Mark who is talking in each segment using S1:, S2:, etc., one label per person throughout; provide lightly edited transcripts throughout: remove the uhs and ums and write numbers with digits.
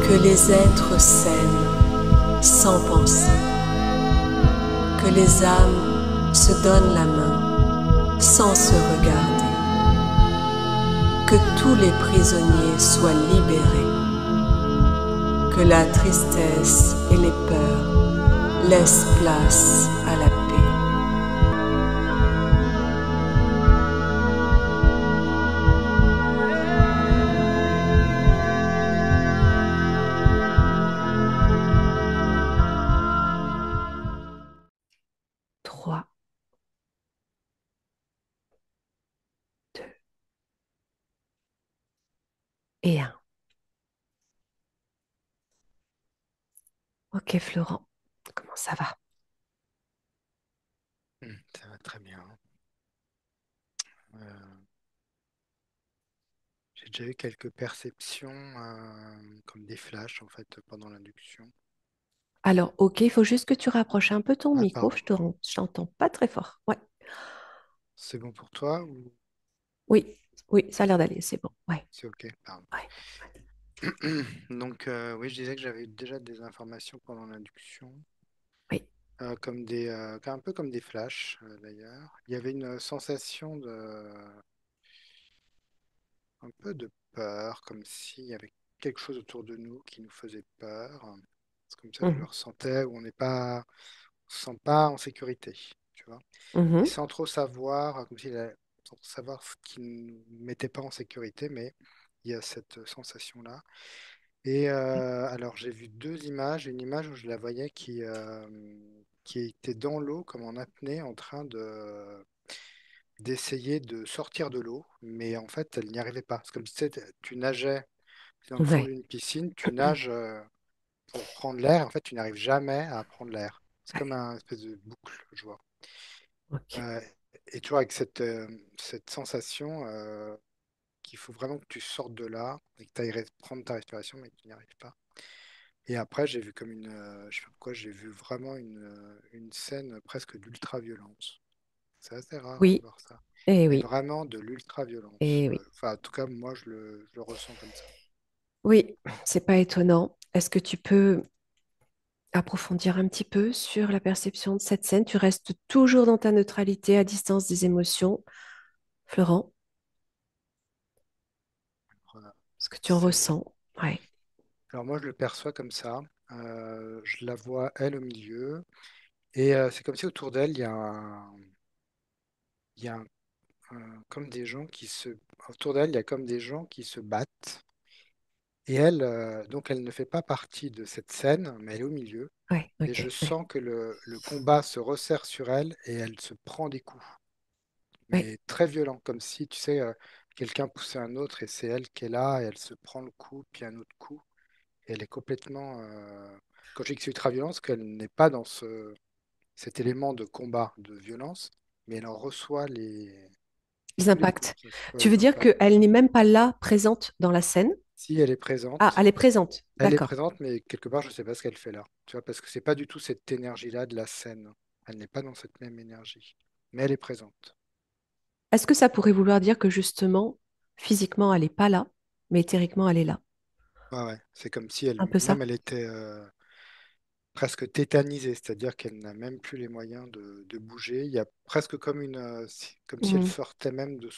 S1: Que les êtres s'aiment sans penser, que les âmes se donnent la main sans se regarder, que tous les prisonniers soient libérés, que la tristesse et les peurs laissent place à la paix. Trois, deux et un. Ok Florent, comment ça va?
S2: Ça va très bien. Euh, j'ai déjà eu quelques perceptions, comme des flashs en fait pendant l'induction.
S1: Alors ok, il faut juste que tu rapproches un peu ton
S2: Ah,
S1: micro,
S2: pardon.
S1: je t'entends pas très fort. Ouais.
S2: C'est bon pour toi ou
S1: Oui, oui, ça a l'air d'aller, c'est bon. Ouais,
S2: c'est OK? Pardon.
S1: ouais,
S2: Donc, oui, je disais que j'avais eu déjà des informations pendant l'induction,
S1: oui.
S2: un peu comme des flashs d'ailleurs. Il y avait une sensation un peu de peur, comme s'il y avait quelque chose autour de nous qui nous faisait peur. C'est comme ça que je le
S1: Mhm,
S2: ressentais, où on se sent pas en sécurité, tu vois. Et
S1: mhm,
S2: sans trop savoir, sans savoir ce qui ne nous mettait pas en sécurité, mais il y a cette sensation-là. Et alors j'ai vu deux images, une image où je la voyais qui était dans l'eau, comme en apnée, en train d'essayer de sortir de l'eau, mais en fait elle n'y arrivait pas. C'est comme si tu nageais dans le fond
S1: ouais,
S2: d'une piscine, tu nages pour prendre l'air, en fait tu n'arrives jamais à prendre l'air. C'est comme
S1: ouais,
S2: un espèce de boucle, je vois.
S1: ok.
S2: Euh, et tu vois, avec cette sensation qu'il faut vraiment que tu sortes de là et que tu ailles prendre ta respiration, mais que tu n'y arrives pas. Et après, j'ai vu je sais pas pourquoi, j'ai vu vraiment une scène presque d'ultra-violence. C'est assez rare de
S1: Oui,
S2: voir ça.
S1: et
S2: Mais
S1: oui,
S2: vraiment de l'ultra-violence.
S1: et oui.
S2: Enfin, en tout cas, moi, je le ressens comme ça.
S1: Oui, c'est pas étonnant. Est-ce que tu peux approfondir un petit peu sur la perception de cette scène? Tu restes toujours dans ta neutralité à distance des émotions, Florent,
S2: Voilà.
S1: ce que tu en
S2: C'est...
S1: ressens. Ouais.
S2: Alors moi, je le perçois comme ça. Je la vois, elle, au milieu. Et c'est comme si autour d'elle, il y a comme des gens qui se... Autour d'elle, il y a comme des gens qui se battent. Et elle, donc, elle ne fait pas partie de cette scène, mais elle est au milieu.
S1: Ouais,
S2: Et
S1: ok,
S2: je
S1: ouais,
S2: sens que le combat se resserre sur elle et elle se prend des coups,
S1: ouais.
S2: mais très violents, comme si, tu sais, quelqu'un poussait un autre et c'est elle qui est là et elle se prend le coup, puis un autre coup. Et elle est complètement... Quand je dis que c'est ultra-violent, c'est qu'elle n'est pas dans cet élément de combat, de violence, mais elle en reçoit
S1: Les
S2: tous les coups,
S1: impacts.
S2: presque,
S1: Tu
S2: ouais,
S1: veux
S2: les
S1: dire
S2: impacts.
S1: qu'elle n'est même pas là, présente dans la scène?
S2: Si elle est
S1: Ah, elle
S2: présente,
S1: est présente. D'accord.
S2: mais quelque part, je ne sais pas ce qu'elle fait là. Tu vois, parce que c'est pas du tout cette énergie-là de la scène. Elle n'est pas dans cette même énergie, mais elle est présente.
S1: Est-ce que ça pourrait vouloir dire que justement, physiquement, elle n'est pas là, mais éthériquement, elle est là?
S2: Ouais, ouais. C'est comme si
S1: Un peu ça?
S2: elle était presque tétanisée, c'est-à-dire qu'elle n'a même plus les moyens de bouger. Il y a presque comme comme si elle
S1: Mhm.
S2: sortait même de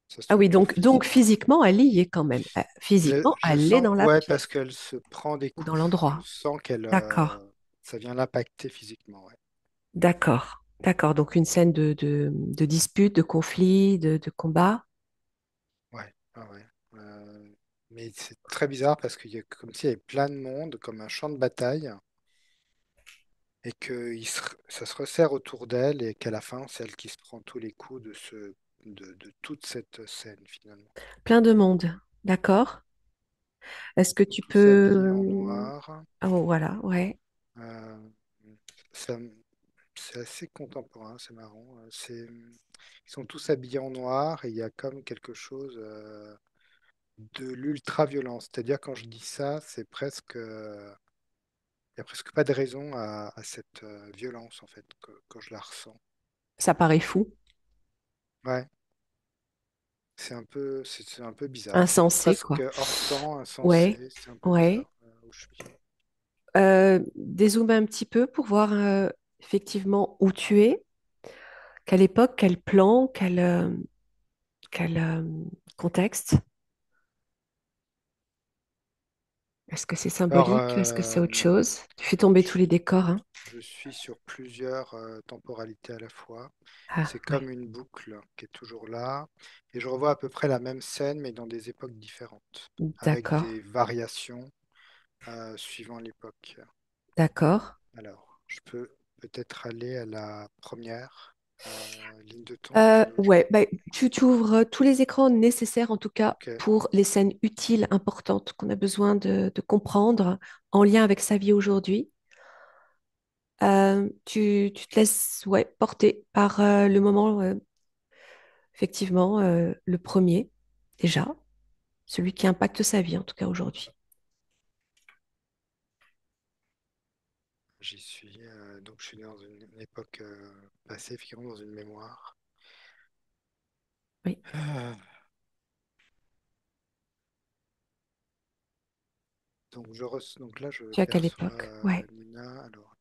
S2: sa
S1: Ah oui,
S2: structure
S1: donc
S2: physique.
S1: physiquement, elle y est quand même. Physiquement,
S2: Je
S1: elle est
S2: sens,
S1: dans la
S2: ouais, parce
S1: pièce
S2: qu'elle se prend des
S1: ou dans
S2: coups. Je
S1: l'endroit.
S2: sens qu'elle,
S1: D'accord,
S2: ça vient l'impacter physiquement, ouais.
S1: d'accord, d'accord. Donc une scène de dispute, de conflit, de combat.
S2: Ouais, ouais, ouais. Mais c'est très bizarre parce qu'il y a comme s'il y avait plein de monde, comme un champ de bataille, et que ça se resserre autour d'elle et qu'à la fin, c'est elle qui se prend tous les coups de toute cette scène finalement.
S1: Plein de monde. D'accord. Est-ce que
S2: Ils sont
S1: tu
S2: tous
S1: peux...
S2: habillés en noir.
S1: Oh, voilà, ouais.
S2: Euh, ça- c'est assez contemporain, c'est marrant. Ils sont tous habillés en noir et il y a comme quelque chose de l'ultra-violence. C'est-à-dire quand je dis ça, c'est presque... Il n'y a presque pas de raison à cette violence, en fait, quand je la ressens.
S1: Ça paraît fou.
S2: Ouais, c'est un peu bizarre. C'est
S3: insensé,
S2: presque
S3: quoi.
S2: hors temps,
S3: Ouais,
S2: insensé. C'est un peu
S3: ouais.
S2: bizarre où je suis.
S3: Dézoome un petit peu pour voir effectivement où tu es, quelle époque, quel plan, quel contexte. Est-ce que c'est
S2: Alors,
S3: symbolique? Est-ce que c'est autre chose? Tu fais tomber tous
S2: je,
S3: les décors, hein?
S2: je suis sur plusieurs temporalités à la fois.
S3: Ah,
S2: C'est
S3: ouais.
S2: comme une boucle qui est toujours là. Et je revois à peu près la même scène, mais dans des époques différentes, avec
S3: D'accord,
S2: des variations suivant l'époque.
S3: d'accord.
S2: Alors, je peux peut-être aller à la première ligne de temps. Tu veux...
S3: Ouais, bah, tu ouvres tous les écrans nécessaires, en tout cas,
S2: Ok,
S3: pour les scènes utiles, importantes, qu'on a besoin de comprendre en lien avec sa vie aujourd'hui. Tu te laisses ouais, porter par le moment, effectivement, le premier, déjà, celui qui impacte sa vie, en tout cas aujourd'hui.
S2: j'y suis. Donc, je suis dans une époque passée, figurant dans une mémoire.
S3: Oui,
S2: Ah, donc là, je
S3: tu as quelle
S2: perçois
S3: époque? Ouais.
S2: Nina. Alors,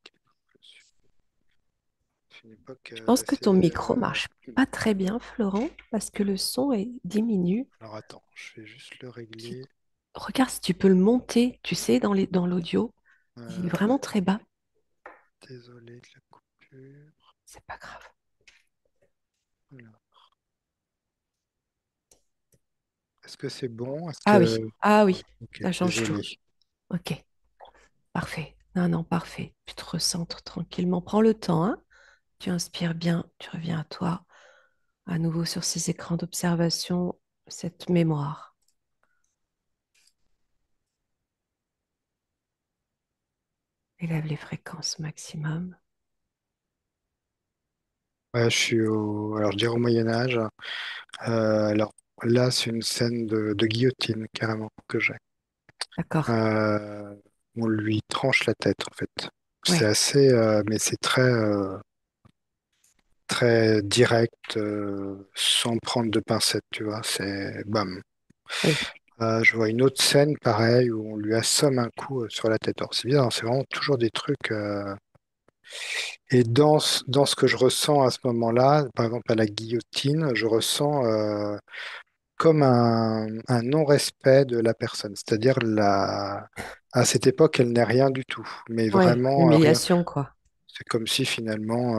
S2: c'est une époque
S3: Je pense que
S2: assez.
S3: ton micro marche pas très bien, Florent, parce que le son est diminue.
S2: Alors, attends, je vais juste le
S3: Tu-
S2: régler.
S3: Regarde si tu peux le monter, tu sais, dans l'audio. Il est
S2: Euh,
S3: vraiment très bas.
S2: Désolé de la coupure.
S3: C'est pas grave.
S2: Voilà. Est-ce que c'est bon? Est-ce
S3: Ah oui,
S2: que.
S3: ah
S2: Ouais,
S3: oui,
S2: ok,
S3: ça change tout.
S2: désolé.
S3: Ok, parfait. Non, non, parfait. Tu te recentres tranquillement. Prends le temps, hein. Tu inspires bien, tu reviens à toi, à nouveau sur ces écrans d'observation, cette mémoire. Élève les fréquences maximum.
S2: Ouais, je suis au. Alors, je dirais au Moyen-Âge. Alors, là, c'est une scène de guillotine, carrément, que j'ai.
S3: D'accord.
S2: Euh, on lui tranche la tête, en fait. C'est
S3: Ouais,
S2: assez. Mais c'est très, très direct, sans prendre de pincettes, tu vois. C'est bam.
S3: oui.
S2: Je vois une autre scène, pareil, où on lui assomme un coup sur la tête. Alors, c'est bizarre, hein, c'est vraiment toujours des trucs. Et dans ce que je ressens à ce moment-là, par exemple à la guillotine, je ressens comme un non-respect de la personne. C'est-à-dire, à cette époque, elle n'est rien du tout, mais
S3: Ouais,
S2: vraiment rien.
S3: l'humiliation, quoi.
S2: C'est comme si finalement,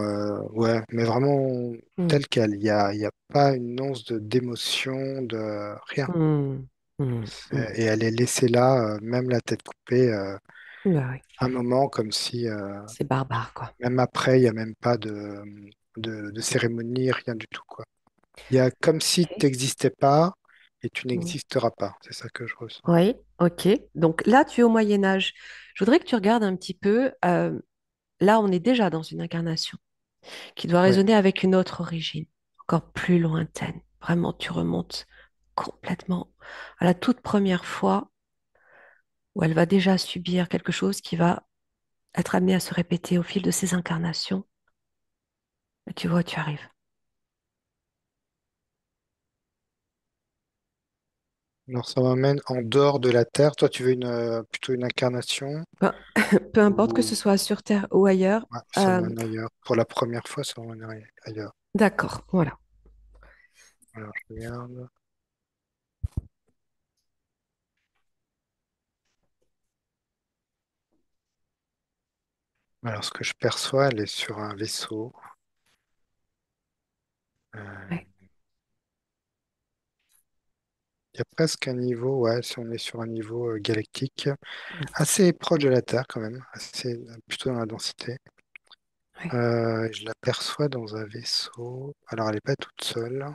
S2: ouais, mais vraiment
S3: Hmm,
S2: tel quel. Il y a pas une once d'émotion, de rien.
S3: hmm, hmm, hmm.
S2: Et elle est laissée là, même la tête coupée,
S3: Bah oui,
S2: un moment comme si,
S3: c'est barbare, quoi.
S2: même après, il n'y a même pas de cérémonie, rien du tout, quoi. Il y a comme si tu
S3: Ok.
S2: n'existais pas et tu
S3: Hmm.
S2: n'existeras pas. C'est ça que je ressens.
S3: Oui, ok. Donc là, tu es au Moyen Âge. Je voudrais que tu regardes un petit peu. Là, on est déjà dans une incarnation qui doit
S2: Ouais.
S3: résonner avec une autre origine, encore plus lointaine. Vraiment, tu remontes complètement à la toute première fois où elle va déjà subir quelque chose qui va être amené à se répéter au fil de ses incarnations. Et tu vois, tu arrives.
S2: Alors ça m'amène en dehors de la Terre. Toi, tu veux plutôt une incarnation
S3: Peu, peu importe que ce
S2: ou
S3: soit sur Terre ou ailleurs.
S2: ouais, ça
S3: euh,
S2: m'amène ailleurs. Pour la première fois, ça m'amène ailleurs.
S3: d'accord, voilà.
S2: Alors, je regarde. Alors, ce que je perçois, elle est sur un vaisseau. Euh,
S3: Ouais.
S2: il y a presque un niveau, ouais, si on est sur un niveau galactique, assez proche de la Terre quand même, assez, plutôt dans la densité.
S3: Ouais.
S2: Je la perçois dans un vaisseau. Alors, elle n'est pas toute seule.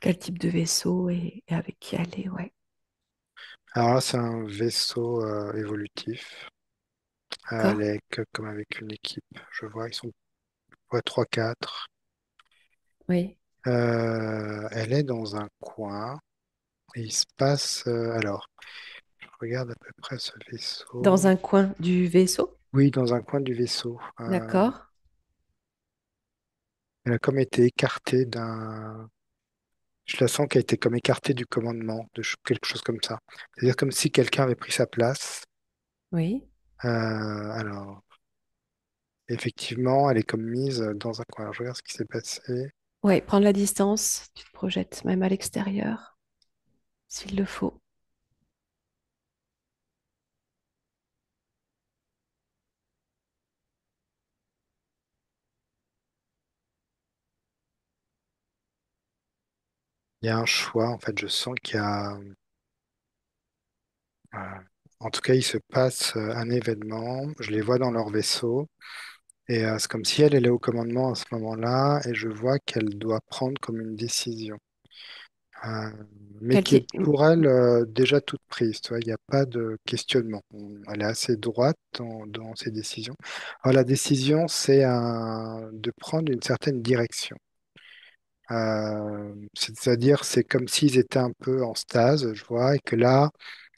S3: Quel type de vaisseau et avec qui aller, ouais.
S2: Alors là, c'est un vaisseau évolutif. Elle
S3: D'accord?
S2: est comme avec une équipe. Je vois, ils sont ouais, 3-4.
S3: Oui.
S2: Elle est dans un coin et il se passe. Alors, je regarde à peu près ce
S3: Dans
S2: vaisseau.
S3: un coin du vaisseau,
S2: Oui, dans un coin du vaisseau.
S3: d'accord?
S2: Elle a comme été écartée je la sens qu'elle a été comme écartée du commandement, quelque chose comme ça. C'est-à-dire comme si quelqu'un avait pris sa place.
S3: Oui.
S2: Alors, effectivement, elle est comme mise dans un coin. Alors, je regarde ce qui s'est passé.
S3: Oui, prendre la distance, tu te projettes même à l'extérieur, s'il le faut.
S2: Il y a un choix, en fait, je sens qu'il y a... euh, en tout cas, il se passe un événement. Je les vois dans leur vaisseau. Et c'est comme si elle est au commandement à ce moment-là. Et je vois qu'elle doit prendre comme une décision. Euh, mais
S3: Quel
S2: qui est
S3: type?
S2: pour elle déjà toute prise. Tu vois, il n'y a pas de questionnement. Elle est assez droite dans ses décisions. Alors, la décision, c'est de prendre une certaine direction. C'est-à-dire, c'est comme s'ils étaient un peu en stase, je vois, et que là,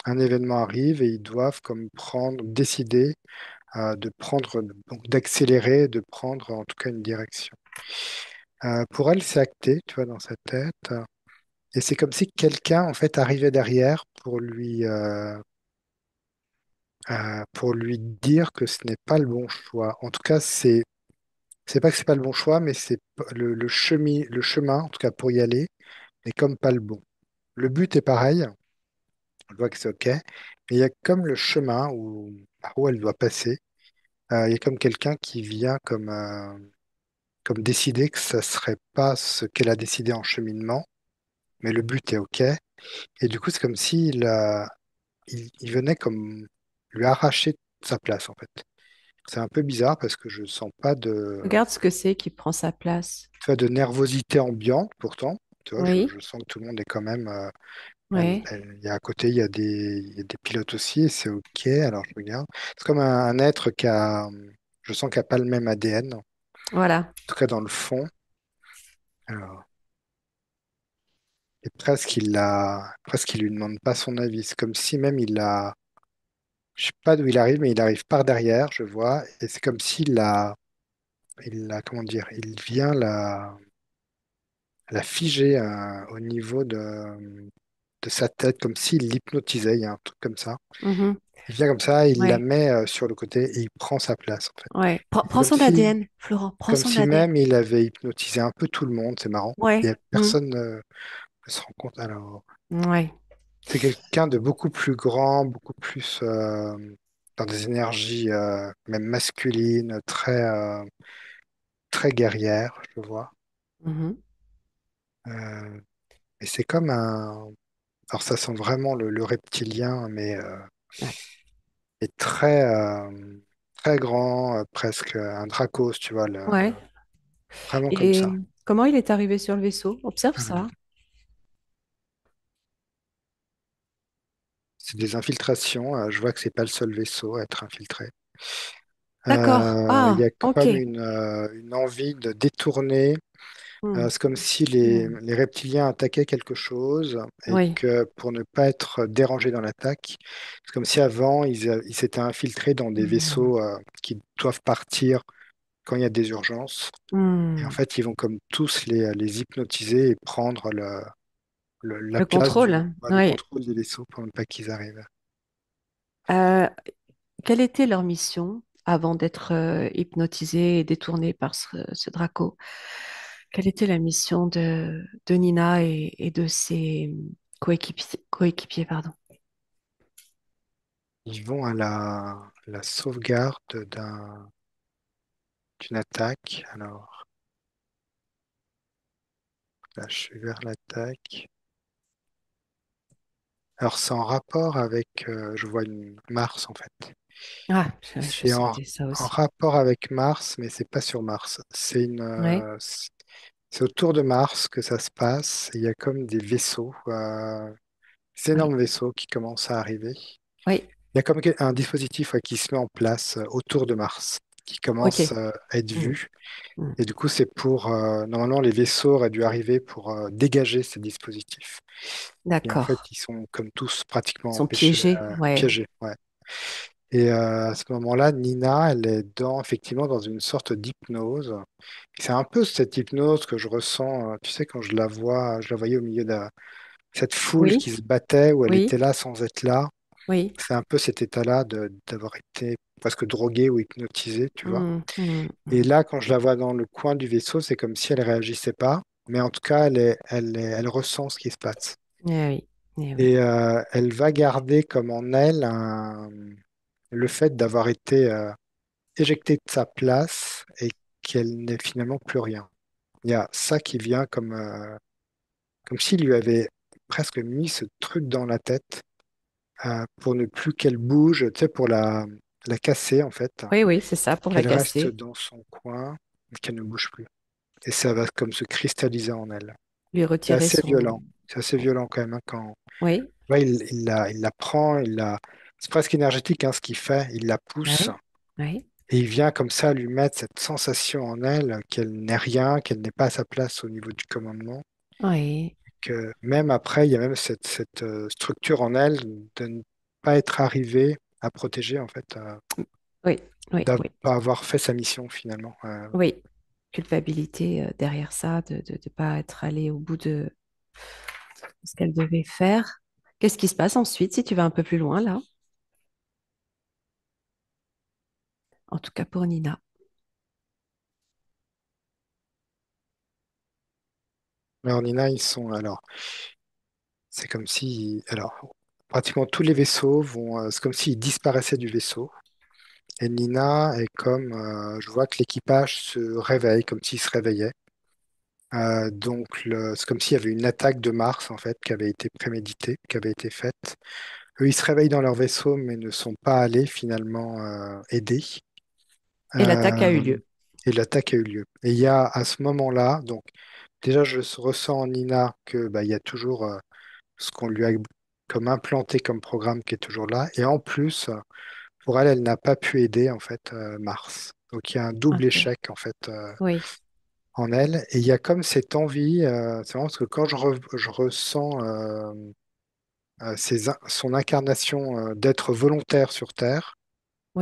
S2: un événement arrive et ils doivent comme décider de prendre, donc d'accélérer, de prendre en tout cas une direction. Pour elle, c'est acté, tu vois, dans sa tête. Et c'est comme si quelqu'un, en fait, arrivait derrière pour lui dire que ce n'est pas le bon choix. En tout cas, c'est pas que c'est pas le bon choix, mais c'est le chemin, en tout cas pour y aller, n'est comme pas le bon. Le but est pareil, on voit que c'est OK, mais il y a comme le chemin par où elle doit passer, il y a comme quelqu'un qui vient comme décider que ça serait pas ce qu'elle a décidé en cheminement, mais le but est OK. Et du coup, c'est comme s'il venait comme lui arracher sa place, en fait. C'est un peu bizarre parce que je sens pas
S3: Regarde ce que c'est qui prend sa place.
S2: tu vois, de nervosité ambiante, pourtant. Tu vois, je
S3: Oui,
S2: sens que tout le monde est quand même.
S3: oui.
S2: Il y a à côté, il y a des pilotes aussi, et c'est OK. Alors, je regarde. C'est comme un être je sens qu'il n'a pas le même ADN, en
S3: Voilà.
S2: tout cas dans le fond. Alors, et presque il lui demande pas son avis. C'est comme si même je sais pas d'où il arrive, mais il arrive par derrière, je vois, et c'est comme comment dire, il vient la figer au niveau de sa tête, comme s'il l'hypnotisait, il y a un truc comme ça.
S3: Mhm.
S2: Il vient comme ça, il la
S3: Ouais,
S2: met sur le côté et il prend sa place, en fait.
S3: ouais.
S2: C'est
S3: Prends son ADN, Florent. Prends
S2: comme
S3: son
S2: si
S3: ADN.
S2: même il avait hypnotisé un peu tout le monde, c'est marrant.
S3: Ouais.
S2: Personne ne se rend compte. Alors,
S3: Ouais.
S2: c'est quelqu'un de beaucoup plus grand, beaucoup plus dans des énergies même masculines, très guerrières, je vois.
S3: Mhm.
S2: Euh, et c'est comme alors ça sent vraiment le reptilien, mais
S3: Ouais.
S2: est très grand, presque un Dracos, tu vois,
S3: Ouais.
S2: vraiment comme
S3: Et
S2: ça.
S3: comment il est arrivé sur le vaisseau? Observe
S2: Alors,
S3: ça.
S2: c'est des infiltrations. Je vois que c'est pas le seul vaisseau à être infiltré.
S3: D'accord.
S2: Il y
S3: Ah,
S2: a
S3: ok.
S2: comme une envie de détourner.
S3: Hmm.
S2: C'est comme si
S3: Hmm.
S2: les reptiliens attaquaient quelque chose et
S3: Oui.
S2: que pour ne pas être dérangés dans l'attaque, c'est comme si avant ils s'étaient infiltrés dans des
S3: Hmm.
S2: vaisseaux qui doivent partir quand il y a des urgences. Et en
S3: Hmm.
S2: fait, ils vont comme tous les hypnotiser et prendre la
S3: Le
S2: place
S3: contrôle.
S2: le
S3: Oui.
S2: contrôle des vaisseaux pour ne pas qu'ils arrivent.
S3: Euh, Quelle était leur mission avant d'être hypnotisés et détournés par ce Draco? Quelle était la mission de Nina et de ses coéquipiers, pardon.
S2: Ils vont à la sauvegarde d'une attaque. Alors, là, je suis vers l'attaque. Alors, c'est en rapport avec, je vois une Mars en fait.
S3: Ah, je
S2: C'est
S3: sentais ça
S2: en
S3: aussi.
S2: rapport avec Mars, mais c'est pas sur Mars.
S3: Oui,
S2: C'est autour de Mars que ça se passe. Il y a comme des vaisseaux, des
S3: oui,
S2: énormes vaisseaux qui commencent à arriver.
S3: oui.
S2: Il y a comme un dispositif qui se met en place autour de Mars, qui
S3: Ok.
S2: commence à être
S3: Mm,
S2: vu.
S3: mm.
S2: Et du coup, normalement, les vaisseaux auraient dû arriver pour dégager ces dispositifs. Et en fait,
S3: D'accord.
S2: ils sont comme tous
S3: Ils
S2: pratiquement
S3: sont
S2: empêchés,
S3: piégés. Ouais.
S2: piégés. Ouais. Et à ce moment-là, Nina, elle est effectivement dans une sorte d'hypnose. C'est un peu cette hypnose que je ressens, tu sais, quand je la voyais au milieu de cette foule
S3: Oui,
S2: qui se battait, où elle était
S3: oui,
S2: là sans être là.
S3: oui.
S2: C'est un peu cet état-là d'avoir été presque droguée ou hypnotisée, tu vois. Et
S3: Mm.
S2: là, quand je la vois dans le coin du vaisseau, c'est comme si elle réagissait pas, mais en tout cas, elle ressent ce qui se passe.
S3: Eh oui, eh oui.
S2: Et elle va garder comme en elle le fait d'avoir été éjectée de sa place et qu'elle n'est finalement plus rien. Il y a ça qui vient comme s'il lui avait presque mis ce truc dans la tête pour ne plus qu'elle bouge, tu sais, pour la casser en fait,
S3: Oui, oui, c'est ça, pour la
S2: qu'elle reste
S3: casser,
S2: dans son coin, qu'elle ne bouge plus. Et ça va comme se cristalliser en elle.
S3: lui
S2: C'est
S3: retirer
S2: assez
S3: son...
S2: violent. C'est assez
S3: Ouais.
S2: violent quand même, hein, quand
S3: Oui,
S2: ouais, il la prend, c'est presque énergétique hein, ce qu'il fait. Il la pousse
S3: oui, oui,
S2: et il vient comme ça lui mettre cette sensation en elle qu'elle n'est rien, qu'elle n'est pas à sa place au niveau du commandement.
S3: oui,
S2: Que même après, il y a même cette structure en elle de ne pas être arrivée à protéger en fait,
S3: oui, oui,
S2: de
S3: oui,
S2: pas avoir fait sa mission finalement.
S3: oui. Culpabilité derrière ça, de ne pas être allé au bout de ce qu'elle devait faire. Qu'est-ce qui se passe ensuite si tu vas un peu plus loin là? En tout cas pour Nina.
S2: Alors Nina, c'est comme si, alors, pratiquement tous les vaisseaux c'est comme s'ils disparaissaient du vaisseau. Et Nina est comme, je vois que l'équipage se réveille, comme s'il se réveillait. Donc, c'est comme s'il y avait une attaque de Mars, en fait, qui avait été préméditée, qui avait été faite. Eux, ils se réveillent dans leur vaisseau, mais ne sont pas allés finalement aider.
S3: Et l'attaque a eu
S2: Euh,
S3: lieu.
S2: et l'attaque a eu lieu. Et il y a à ce moment-là, donc, déjà, ressens en Nina que, bah, il y a toujours ce qu'on lui a comme implanté comme programme qui est toujours là. Et en plus, pour elle, elle n'a pas pu aider en fait Mars. Donc il y a un double
S3: Ok.
S2: échec en fait
S3: Oui.
S2: en elle. Et il y a comme cette envie, c'est marrant parce que quand je ressens son incarnation d'être volontaire sur Terre,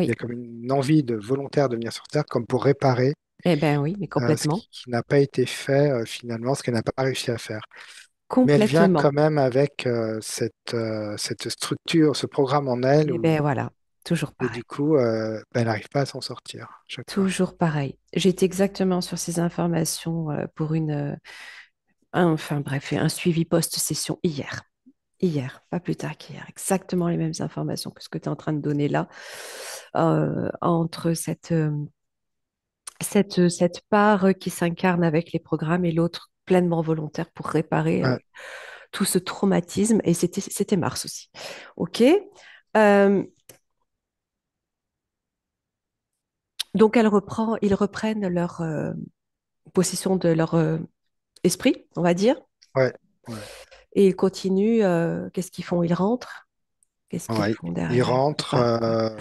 S2: il y a
S3: Oui.
S2: comme une envie de volontaire de venir sur Terre comme pour réparer
S3: Eh ben oui, mais
S2: ce
S3: complètement.
S2: qui n'a pas été fait finalement, ce qu'elle n'a pas réussi à faire. Mais elle vient
S3: Complètement.
S2: quand même avec cette structure, ce programme en elle
S3: Eh ben voilà. Toujours
S2: et
S3: pareil.
S2: du coup, ben, elle n'arrive pas à s'en sortir à chaque fois.
S3: Toujours pareil. J'étais exactement sur ces informations pour enfin bref, un suivi post-session hier. Hier, pas plus tard qu'hier. Exactement les mêmes informations que ce que tu es en train de donner là, entre cette part qui s'incarne avec les programmes et l'autre pleinement volontaire pour réparer
S2: Ouais,
S3: tout ce traumatisme. Et c'était Mars aussi. OK. Euh, donc, ils reprennent leur possession de leur esprit, on va dire,
S2: ouais, ouais.
S3: et ils continuent. Qu'est-ce qu'ils font? Ils rentrent. Qu'est-ce qu'ils
S2: Ouais.
S3: font derrière? Je sais pas.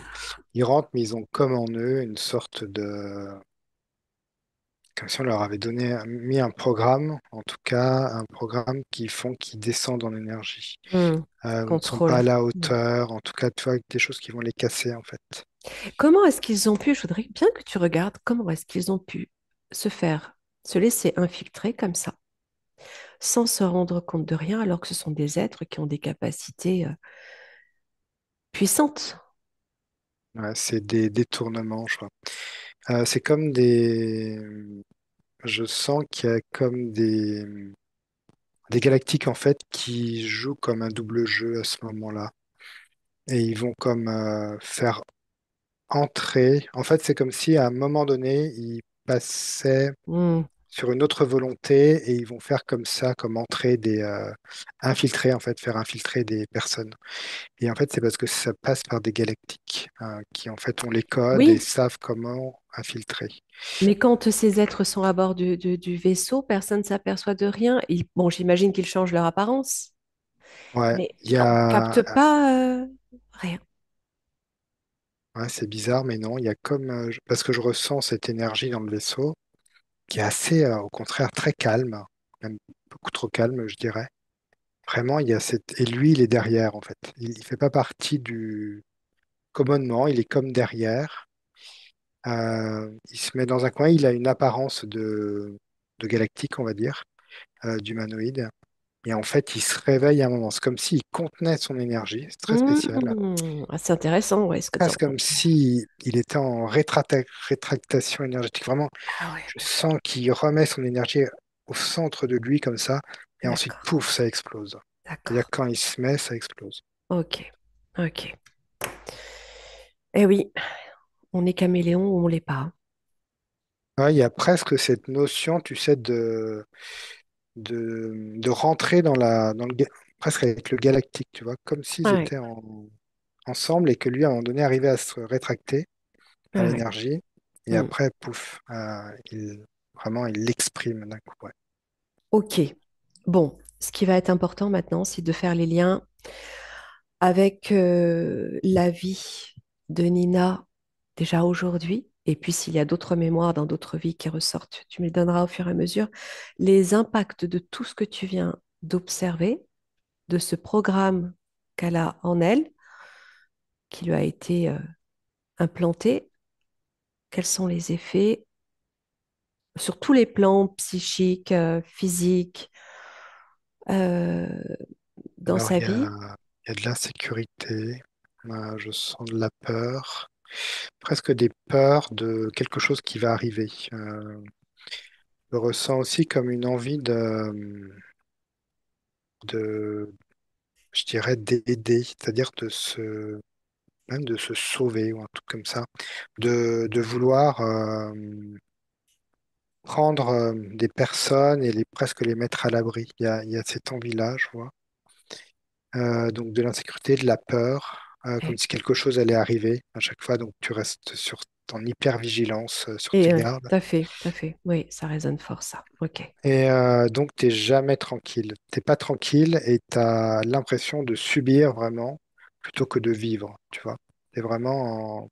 S2: Ils rentrent, mais ils ont comme en eux une sorte comme si on leur avait mis un programme, en tout cas, un programme qui descendent en énergie. Ne sont pas
S3: Contrôle.
S2: à la
S3: Hmm.
S2: hauteur, en tout cas, tu vois, des choses qui vont les casser, en fait.
S3: Comment est-ce qu'ils ont pu, je voudrais bien que tu regardes, comment est-ce qu'ils ont pu se laisser infiltrer comme ça, sans se rendre compte de rien, alors que ce sont des êtres qui ont des capacités puissantes.
S2: Ouais, c'est des détournements, je crois. C'est comme je sens qu'il y a comme des galactiques, en fait, qui jouent comme un double jeu à ce moment-là. Et ils vont comme faire entrer. En fait, c'est comme si à un moment donné, ils passaient
S3: Hmm.
S2: sur une autre volonté et ils vont faire comme ça, comme entrer infiltrer, en fait, faire infiltrer des personnes. Et en fait, c'est parce que ça passe par des galactiques qui, en fait, ont les codes et
S3: Oui,
S2: savent comment infiltrer.
S3: mais quand ces êtres sont à bord du vaisseau, personne ne s'aperçoit de rien. Bon, j'imagine qu'ils changent leur apparence,
S2: Ouais,
S3: mais
S2: il y
S3: on
S2: a,
S3: capte pas rien.
S2: ouais, c'est bizarre, mais non, il y a comme, parce que je ressens cette énergie dans le vaisseau qui est assez, au contraire, très calme, même beaucoup trop calme, je dirais. Vraiment, il y a cette... Et lui, il est derrière, en fait. Il fait pas partie commodement, il est comme derrière. Il se met dans un coin, il a une apparence de galactique, on va dire, d'humanoïde. Et en fait, il se réveille à un moment. C'est comme s'il contenait son énergie. C'est très spécial.
S3: Ah, c'est intéressant, ouais, ce que tu
S2: Presque comme
S3: racontes.
S2: si il était en rétractation énergétique. Vraiment,
S3: Ah ouais,
S2: je sens qu'il remet son énergie au centre de lui comme ça. Et ensuite,
S3: d'accord,
S2: pouf, ça explose. C'est-à-dire
S3: d'accord.
S2: que quand il se met, ça explose.
S3: Ok, ok. Eh oui, on est caméléon ou on l'est pas.
S2: Ouais, il y a presque cette notion, tu sais, de rentrer presque avec le galactique, tu vois, comme s'ils
S3: Ouais,
S2: étaient ensemble et que lui, à un moment donné, arrivait à se rétracter à
S3: ouais, ouais.
S2: l'énergie. Et
S3: Hmm.
S2: après, pouf, vraiment, il l'exprime d'un coup. Ouais.
S3: Ok. Bon, ce qui va être important maintenant, c'est de faire les liens avec la vie de Nina déjà aujourd'hui. Et puis, s'il y a d'autres mémoires dans d'autres vies qui ressortent, tu me les donneras au fur et à mesure. Les impacts de tout ce que tu viens d'observer, de ce programme qu'elle a en elle, qui lui a été implanté, quels sont les effets sur tous les plans psychiques, physiques, euh, dans
S2: Alors,
S3: sa vie.
S2: il y a de l'insécurité, je sens de la peur, presque des peurs de quelque chose qui va arriver. Je ressens aussi comme une envie de je dirais, d'aider, c'est-à-dire même de se sauver ou un truc comme ça, de vouloir prendre des personnes et presque les mettre à l'abri. Il y a cette envie-là, je vois. Donc de l'insécurité, de la peur, comme
S3: Et,
S2: si quelque chose allait arriver à chaque fois. Donc tu restes en hyper-vigilance, sur tes
S3: et
S2: gardes.
S3: tout à fait, tout à fait. Oui, ça résonne fort, ça. Ok.
S2: Et donc t'es jamais tranquille. T'es pas tranquille et t'as l'impression de subir vraiment plutôt que de vivre, tu vois. T'es vraiment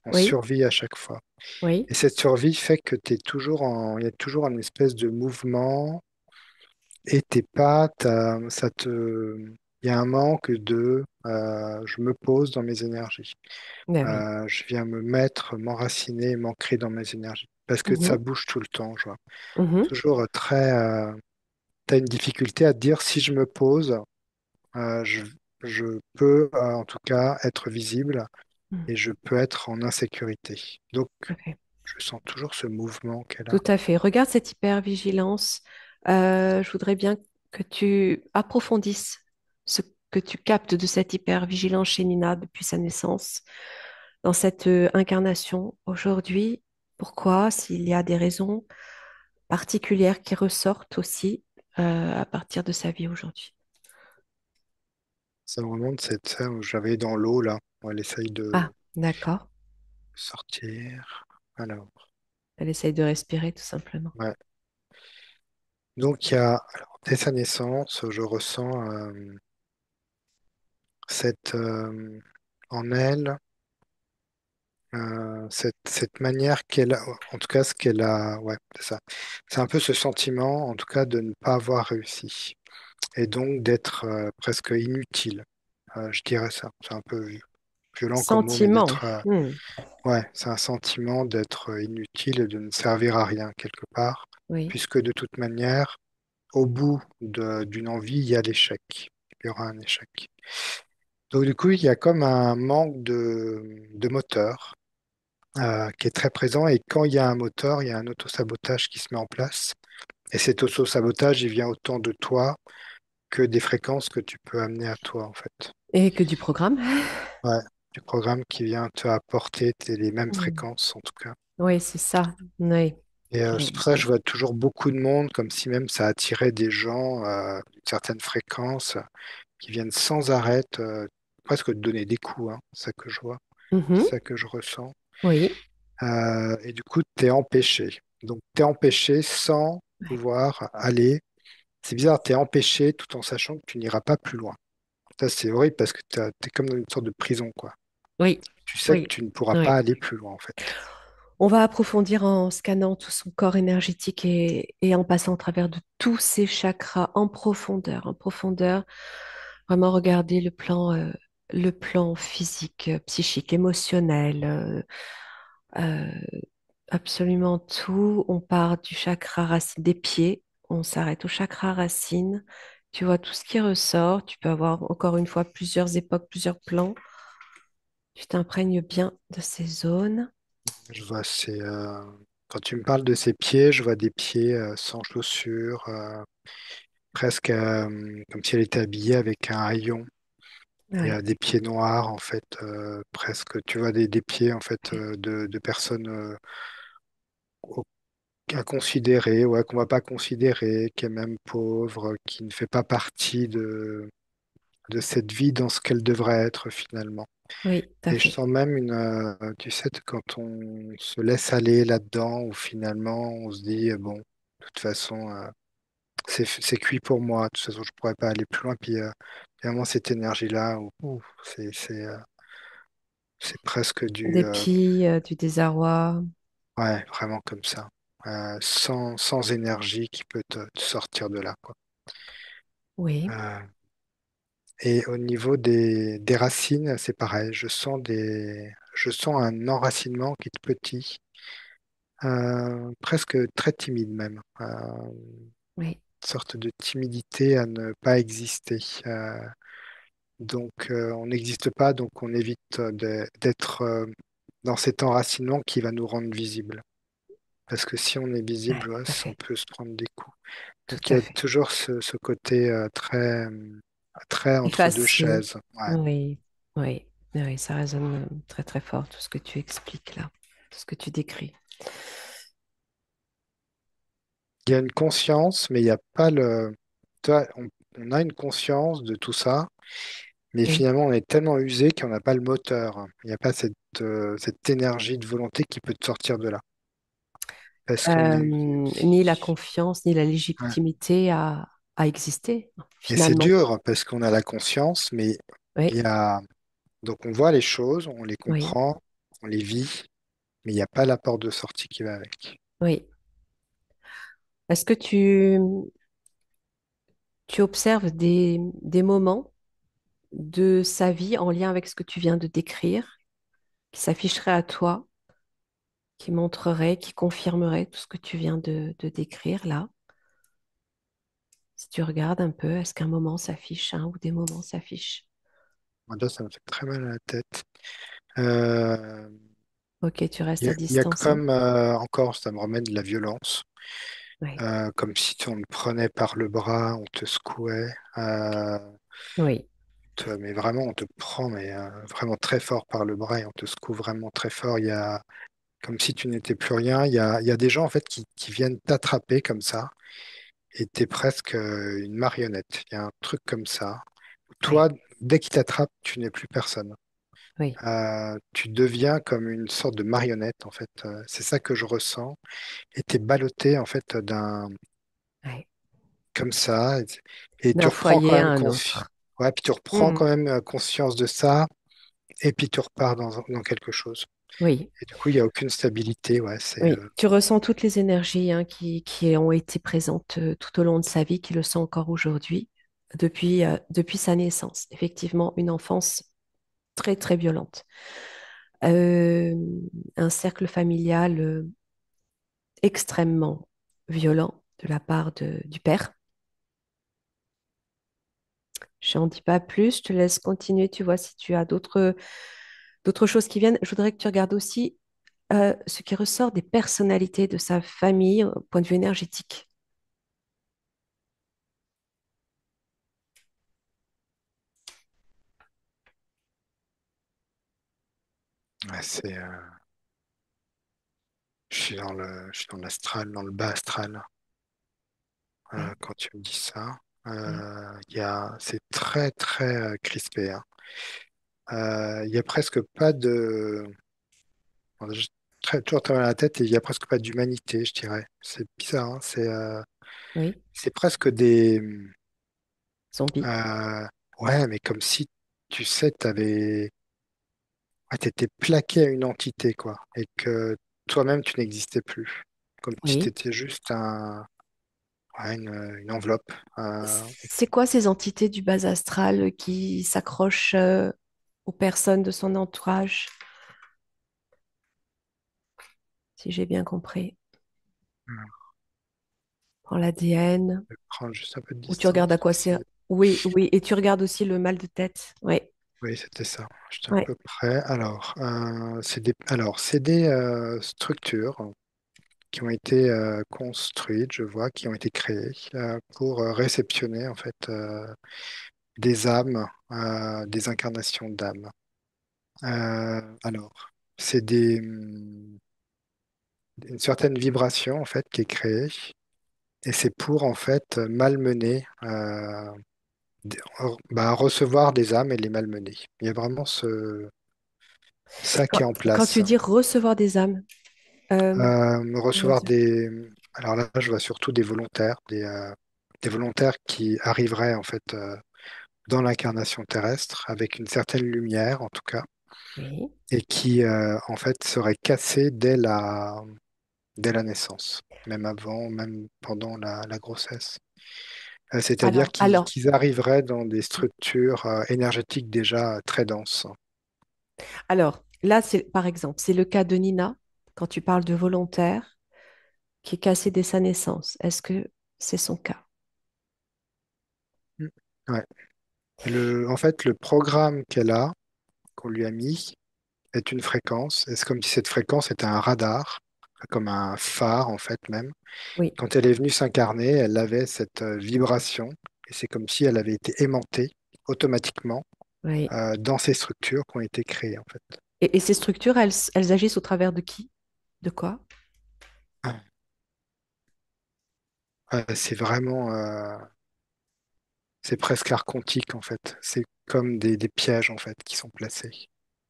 S2: en
S3: Oui,
S2: survie à chaque fois.
S3: oui,
S2: Et cette survie fait que il y a toujours une espèce de mouvement et t'es pas, il y a un manque je me pose dans mes énergies.
S3: ben oui.
S2: Je viens m'enraciner, m'ancrer dans mes énergies. Parce que ça
S3: Mhm,
S2: bouge tout le temps, je vois.
S3: mhm,
S2: Toujours t'as une difficulté à te dire si je me pose, euh, je, je peux en tout cas être visible
S3: mhm,
S2: et je peux être en insécurité. Donc,
S3: tout à fait.
S2: je sens toujours ce mouvement qu'elle a.
S3: Tout à fait. Regarde cette hypervigilance. Je voudrais bien que tu approfondisses ce que tu captes de cette hypervigilance chez Nina depuis sa naissance, dans cette incarnation aujourd'hui. Pourquoi? S'il y a des raisons particulières qui ressortent aussi à partir de sa vie aujourd'hui.
S2: Ça me remonte cette scène où j'avais dans l'eau, là, où elle essaye
S3: Ah,
S2: de
S3: d'accord.
S2: sortir. Alors,
S3: Elle essaye de respirer tout simplement.
S2: ouais. Donc, alors, dès sa naissance, je ressens cette, en elle, cette manière qu'elle a, en tout cas, ce qu'elle a, ouais, c'est ça. C'est un peu ce sentiment, en tout cas, de ne pas avoir réussi. Et donc d'être presque inutile. Je dirais ça. C'est un peu violent comme mot, mais
S3: Sentiment. Hmm,
S2: ouais, c'est un sentiment d'être inutile et de ne servir à rien quelque part,
S3: oui.
S2: puisque de toute manière, au bout d'une envie, il y a l'échec. Il y aura un échec. Donc du coup, il y a comme un manque de moteur qui est très présent. Et quand il y a un moteur, il y a un autosabotage qui se met en place. Et cet autosabotage, il vient autant de toi que des fréquences que tu peux amener à toi, en fait.
S3: Et que du programme.
S2: Ouais, du programme qui vient te apporter les mêmes
S3: Hmm.
S2: fréquences, en tout cas.
S3: Oui, c'est ça. Oui.
S2: Et c'est pour ça que je vois toujours beaucoup de monde, comme si même ça attirait des gens d'une certaine fréquence qui viennent sans arrêt, presque te donner des coups, hein, c'est ça que je vois,
S3: Mhm.
S2: c'est ça que je ressens.
S3: Oui.
S2: Et du coup, tu es empêché. Donc, tu es empêché sans
S3: Ouais.
S2: pouvoir aller. C'est bizarre, tu es empêché tout en sachant que tu n'iras pas plus loin. Ça, c'est horrible parce que tu es comme dans une sorte de prison, quoi.
S3: Oui.
S2: Tu sais que
S3: Oui.
S2: tu ne pourras
S3: Oui.
S2: pas aller plus loin, en fait.
S3: On va approfondir en scannant tout son corps énergétique et en passant au travers de tous ses chakras en profondeur, en profondeur. Vraiment regarder le plan. le plan physique, psychique, émotionnel, euh, absolument tout. On part du chakra racine des pieds, on s'arrête au chakra racine. Tu vois tout ce qui ressort. Tu peux avoir encore une fois plusieurs époques, plusieurs plans. Tu t'imprègnes bien de ces zones.
S2: Je vois, quand tu me parles de ces pieds, je vois des pieds sans chaussures, presque comme si elle était habillée avec un haillon. Et
S3: Oui,
S2: des pieds noirs, en fait, presque. Tu vois des pieds, en fait, de personnes au- à considérer, ouais, qu'on va pas considérer, qui est même pauvre, qui ne fait pas partie de cette vie dans ce qu'elle devrait être finalement.
S3: oui, tout à
S2: Et je
S3: fait.
S2: sens même tu sais, quand on se laisse aller là-dedans, où finalement on se dit, bon, de toute façon, c'est cuit pour moi, de toute façon, je pourrais pas aller plus loin. Puis, vraiment, cette énergie-là, c'est presque
S3: Dépit, du désarroi.
S2: ouais, vraiment comme ça. Sans énergie qui peut te sortir de là, quoi.
S3: Oui,
S2: Euh, et au niveau des racines, c'est pareil. Je sens un enracinement qui est petit, presque très timide même.
S3: oui,
S2: Une sorte de timidité à ne pas exister. Donc, on n'existe pas, donc on évite d'être dans cet enracinement qui va nous rendre visibles. Parce que si on est
S3: ouais,
S2: visible, ouais,
S3: tout à
S2: on
S3: fait.
S2: peut se prendre des coups.
S3: Tout
S2: Donc il y
S3: à
S2: a
S3: fait.
S2: toujours ce côté très
S3: Et
S2: entre deux
S3: facile.
S2: chaises. Ouais.
S3: Oui, oui, oui, ça résonne très très fort, tout ce que tu expliques là, tout ce que tu décris.
S2: Il y a une conscience, mais il n'y a pas le. Toi, on a une conscience de tout ça, mais
S3: Oui.
S2: finalement on est tellement usé qu'on n'a pas le moteur. Il n'y a pas cette énergie de volonté qui peut te sortir de là. Parce qu'on est usé
S3: Ni la
S2: aussi.
S3: confiance, ni la
S2: Ouais.
S3: légitimité à exister,
S2: Et c'est
S3: finalement.
S2: dur parce qu'on a la conscience, mais il
S3: Oui,
S2: y a. Donc on voit les choses, on les
S3: oui,
S2: comprend, on les vit, mais il n'y a pas la porte de sortie qui va avec.
S3: oui. Est-ce que tu observes des moments de sa vie en lien avec ce que tu viens de décrire, qui s'afficheraient à toi, qui montreraient, qui confirmeraient tout ce que tu viens de décrire là? Si tu regardes un peu, est-ce qu'un moment s'affiche, un ou des moments s'affichent?
S2: Moi, là, ça me fait très mal à la tête. Euh,
S3: Ok, tu restes à
S2: il y a
S3: distance, hein?
S2: comme encore, ça me ramène de la violence,
S3: Oui,
S2: comme si on te prenait par le bras, on te secouait,
S3: oui,
S2: mais vraiment on te prend, mais vraiment très fort par le bras et on te secoue vraiment très fort. Il y a comme si tu n'étais plus rien. Il y a des gens en fait qui viennent t'attraper comme ça et t'es presque une marionnette. Il y a un truc comme ça.
S3: oui,
S2: Toi, dès qu'ils t'attrapent, tu n'es plus personne.
S3: oui,
S2: Tu deviens comme une sorte de marionnette, en fait. C'est ça que je ressens. Et t'es ballotté, en fait,
S3: oui.
S2: comme ça. Et tu
S3: D'un
S2: reprends quand
S3: foyer à
S2: même
S3: un autre.
S2: ouais, puis tu reprends
S3: Hmm.
S2: quand même conscience de ça. Et puis tu repars dans quelque chose.
S3: Oui,
S2: Et du coup, il n'y a aucune stabilité. Ouais,
S3: oui. Tu ressens toutes les énergies hein, qui ont été présentes tout au long de sa vie, qui le sont encore aujourd'hui, depuis sa naissance. Effectivement, une enfance très, très violente. Euh, un cercle familial extrêmement violent de la part du père. Je n'en dis pas plus, je te laisse continuer, tu vois, si tu as d'autres choses qui viennent. Je voudrais que tu regardes aussi ce qui ressort des personnalités de sa famille au point de vue énergétique.
S2: ouais, je suis dans l'astral, dans le bas astral.
S3: Oui,
S2: Quand tu me dis ça,
S3: oui,
S2: c'est très, très crispé, hein. Il y a presque pas de. Bon, j'ai toujours très mal à la tête et il y a presque pas d'humanité, je dirais. C'est bizarre, hein.
S3: oui.
S2: C'est presque des.
S3: Zombie.
S2: euh, ouais, mais comme si, tu sais, ouais, t'étais plaqué à une entité, quoi, et que toi-même, tu n'existais plus. Comme si
S3: Oui.
S2: t'étais juste ouais, une enveloppe.
S3: C'est quoi ces entités du bas astral qui s'accrochent? aux personnes de son entourage, si j'ai bien compris.
S2: Alors,
S3: Prends l'ADN,
S2: je vais prendre juste un peu de
S3: ou tu regardes
S2: distance.
S3: à quoi c'est. Oui, oui, et tu regardes aussi le mal de tête. Oui,
S2: Oui, c'était ça. J'étais à
S3: oui,
S2: peu près. Alors, c'est des structures qui ont été construites, je vois, qui ont été créées pour réceptionner en fait des âmes, des incarnations d'âmes. Alors, c'est une certaine vibration en fait qui est créée et c'est pour en fait malmener, recevoir des âmes et les malmener. Il y a vraiment ça qui
S3: Quand,
S2: est en
S3: quand
S2: place.
S3: tu dis recevoir des âmes, euh, comment
S2: Recevoir
S3: ça?
S2: des. Alors là, je vois surtout des volontaires qui arriveraient en fait dans l'incarnation terrestre avec une certaine lumière en tout cas
S3: Oui.
S2: et qui en fait seraient cassés dès la naissance, même avant, même pendant la grossesse. C'est-à-dire
S3: Alors,
S2: qu'ils arriveraient dans des structures énergétiques déjà très denses.
S3: là, c'est, par exemple, c'est le cas de Nina, quand tu parles de volontaire qui est cassé dès sa naissance. Est-ce que c'est son cas?
S2: Mm. Ouais. En fait, le programme qu'elle a, qu'on lui a mis, est une fréquence. Et c'est comme si cette fréquence était un radar, comme un phare en fait même.
S3: Oui,
S2: Quand elle est venue s'incarner, elle avait cette vibration. Et c'est comme si elle avait été aimantée automatiquement
S3: oui.
S2: dans ces structures qui ont été créées en fait.
S3: Et ces structures, elles agissent au travers de qui? De quoi?
S2: C'est vraiment, c'est presque archontique en fait. C'est comme des pièges en fait qui sont placés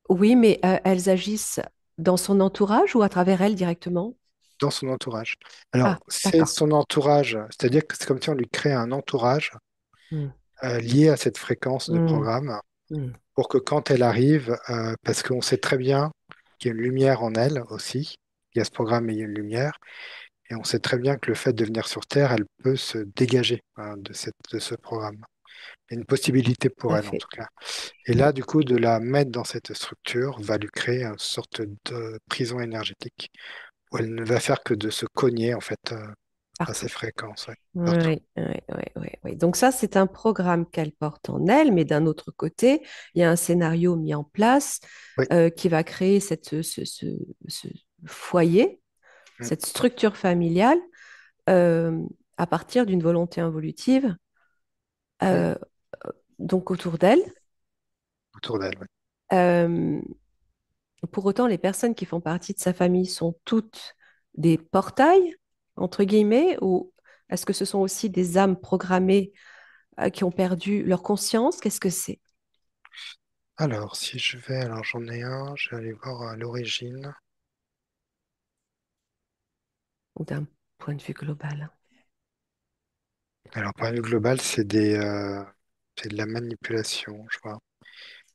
S3: Oui, mais elles agissent dans son entourage ou à travers elle directement?
S2: dans son entourage. Alors,
S3: Ah,
S2: c'est
S3: d'accord.
S2: son entourage, c'est-à-dire que c'est comme si on lui crée un entourage
S3: Hmm,
S2: lié à cette fréquence de
S3: hmm,
S2: programme
S3: hmm.
S2: pour que quand elle arrive, parce qu'on sait très bien qu'il y a une lumière en elle aussi, il y a ce programme et il y a une lumière, et on sait très bien que le fait de venir sur Terre, elle peut se dégager de ce programme. Il y a une possibilité
S3: Tout
S2: pour
S3: à
S2: elle en
S3: fait.
S2: tout cas. Et là, du coup, de la mettre dans cette structure va lui créer une sorte de prison énergétique où elle ne va faire que de se cogner en fait à ces
S3: Partout.
S2: fréquences, ouais, partout.
S3: Oui, oui, oui, oui, oui. Donc ça, c'est un programme qu'elle porte en elle, mais d'un autre côté, il y a un scénario mis en place
S2: Oui,
S3: qui va créer ce foyer,
S2: mm,
S3: cette structure familiale euh, à partir d'une volonté involutive,
S2: mm,
S3: euh, donc autour d'elle.
S2: autour d'elle. Ouais.
S3: Euh, pour autant, les personnes qui font partie de sa famille sont toutes des portails, entre guillemets, ou est-ce que ce sont aussi des âmes programmées qui ont perdu leur conscience? Qu'est-ce que c'est?
S2: Alors, si je vais, alors j'en ai un, je vais aller voir à l'origine.
S3: Ou d'un point de vue global?
S2: Alors, point de vue global, c'est de la manipulation, je vois.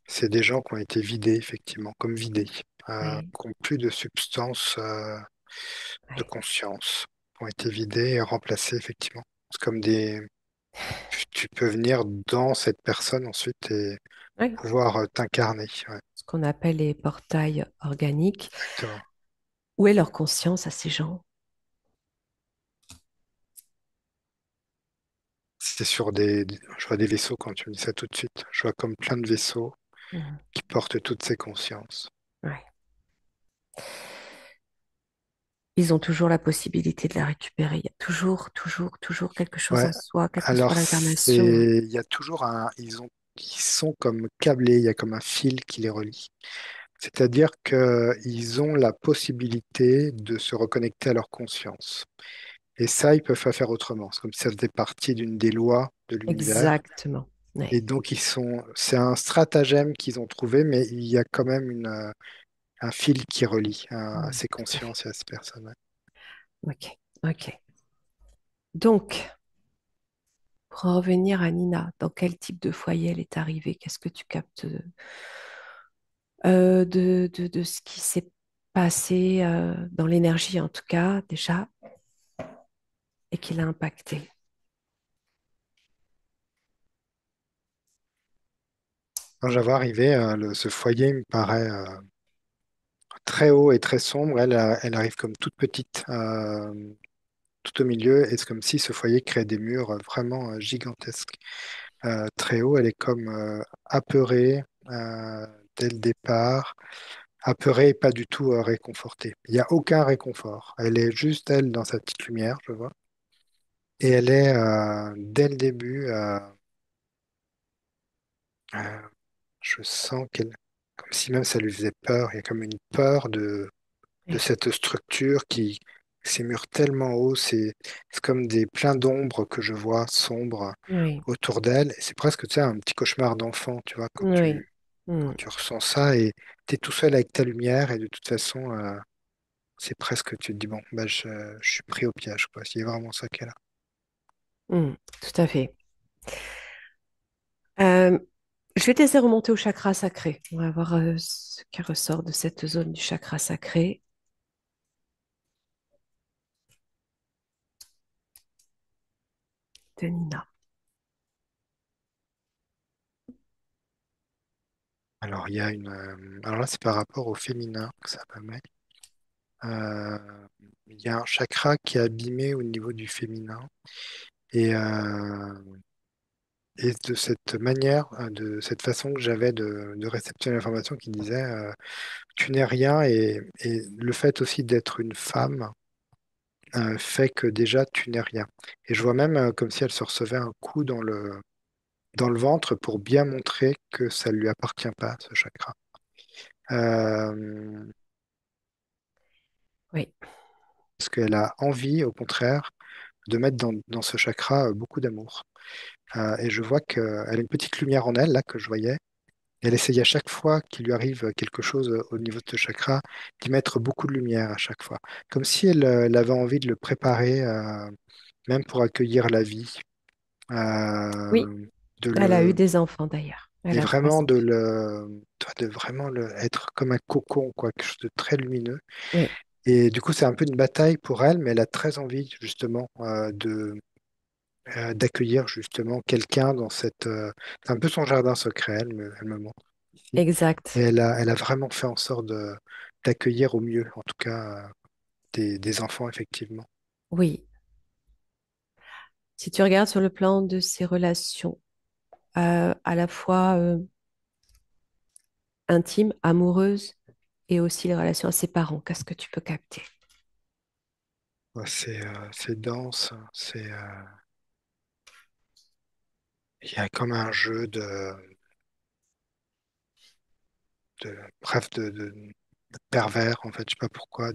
S2: C'est des gens qui ont été vidés, effectivement, comme vidés,
S3: Oui,
S2: qui n'ont plus de substance de
S3: oui,
S2: conscience, qui ont été vidés et remplacés, effectivement. C'est comme des. Tu peux venir dans cette personne ensuite et
S3: oui.
S2: pouvoir t'incarner. Ouais,
S3: Ce qu'on appelle les portails organiques.
S2: exactement.
S3: Où est leur conscience à ces gens?
S2: C'est sur je vois des vaisseaux quand tu me dis ça tout de suite. Je vois comme plein de vaisseaux
S3: Mhm.
S2: qui portent toutes ces consciences.
S3: Ouais. Ils ont toujours la possibilité de la récupérer. Il y a toujours, toujours, toujours quelque chose
S2: Ouais.
S3: en soi, quelle que soit
S2: Alors,
S3: l'incarnation.
S2: il y a toujours ils sont comme câblés, il y a comme un fil qui les relie. C'est-à-dire qu'ils ont la possibilité de se reconnecter à leur conscience. Et ça, ils peuvent pas faire autrement. C'est comme si ça faisait partie d'une des lois de l'univers.
S3: Exactement. Ouais.
S2: Et donc, c'est un stratagème qu'ils ont trouvé, mais il y a quand même un fil qui relie à
S3: Mhm.
S2: ces
S3: Tout à fait.
S2: consciences et à ces personnes. Ouais.
S3: Ok. Ok. Donc, pour en revenir à Nina, dans quel type de foyer elle est arrivée? Qu'est-ce que tu captes de ce qui s'est passé dans l'énergie, en tout cas, déjà, et qui l'a impacté?
S2: Quand je la vois arriver, ce foyer me paraît très haut et très sombre. Elle, elle arrive comme toute petite, tout au milieu, et c'est comme si ce foyer créait des murs vraiment gigantesques. Très haut, elle est comme apeurée dès le départ, apeurée et pas du tout réconfortée. Il n'y a aucun réconfort. Elle est juste, elle, dans sa petite lumière, je vois. Et elle est, dès le début, euh, je sens qu'elle, comme si même ça lui faisait peur. Il y a comme une peur de
S3: Oui,
S2: cette structure qui, ces murs tellement hauts, c'est comme des pleins d'ombres que je vois sombres
S3: oui,
S2: autour d'elle. Et c'est presque, tu sais, un petit cauchemar d'enfant, tu vois,
S3: oui. Hmm,
S2: quand tu ressens ça et tu es tout seul avec ta lumière et de toute façon, c'est presque, tu te dis, bon, bah, je suis pris au piège, quoi. C'est vraiment ça qu'elle a.
S3: hmm, tout à fait. Euh, je vais te laisser remonter au chakra sacré. On va voir ce qui ressort de cette zone du chakra sacré de Nina.
S2: Alors, il y a alors là, c'est par rapport au féminin que ça me met. Euh, il y a un chakra qui est abîmé au niveau du féminin. Et, euh, et de cette manière, de cette façon que j'avais de réceptionner l'information qui disait tu n'es rien et le fait aussi d'être une femme fait que déjà tu n'es rien. Et je vois même comme si elle se recevait un coup dans le ventre pour bien montrer que ça ne lui appartient pas, ce chakra. Euh,
S3: Oui,
S2: Parce qu'elle a envie, au contraire, de mettre dans ce chakra beaucoup d'amour. Et je vois qu'elle a une petite lumière en elle, là, que je voyais. Et elle essaye à chaque fois qu'il lui arrive quelque chose au niveau de ce chakra, d'y mettre beaucoup de lumière à chaque fois. Comme si elle, elle avait envie de le préparer, même pour accueillir la vie.
S3: oui,
S2: Euh, de
S3: elle a eu
S2: le,
S3: des enfants d'ailleurs. Elle
S2: et
S3: a trois
S2: vraiment
S3: enfants.
S2: de vraiment être comme un cocon, quoi, quelque chose de très lumineux.
S3: Oui,
S2: Et du coup, c'est un peu une bataille pour elle, mais elle a très envie, justement, d'accueillir, justement, quelqu'un dans c'est un peu son jardin secret, elle me montre ici. Et
S3: exact.
S2: elle a vraiment fait en sorte d'accueillir au mieux, en tout cas, des enfants, effectivement.
S3: Oui. Si tu regardes sur le plan de ses relations, à la fois intimes, amoureuses, et aussi les relations à ses parents, qu'est-ce que tu peux capter?
S2: Ouais, c'est dense, il y a comme un jeu bref, de pervers, en fait, je sais pas pourquoi,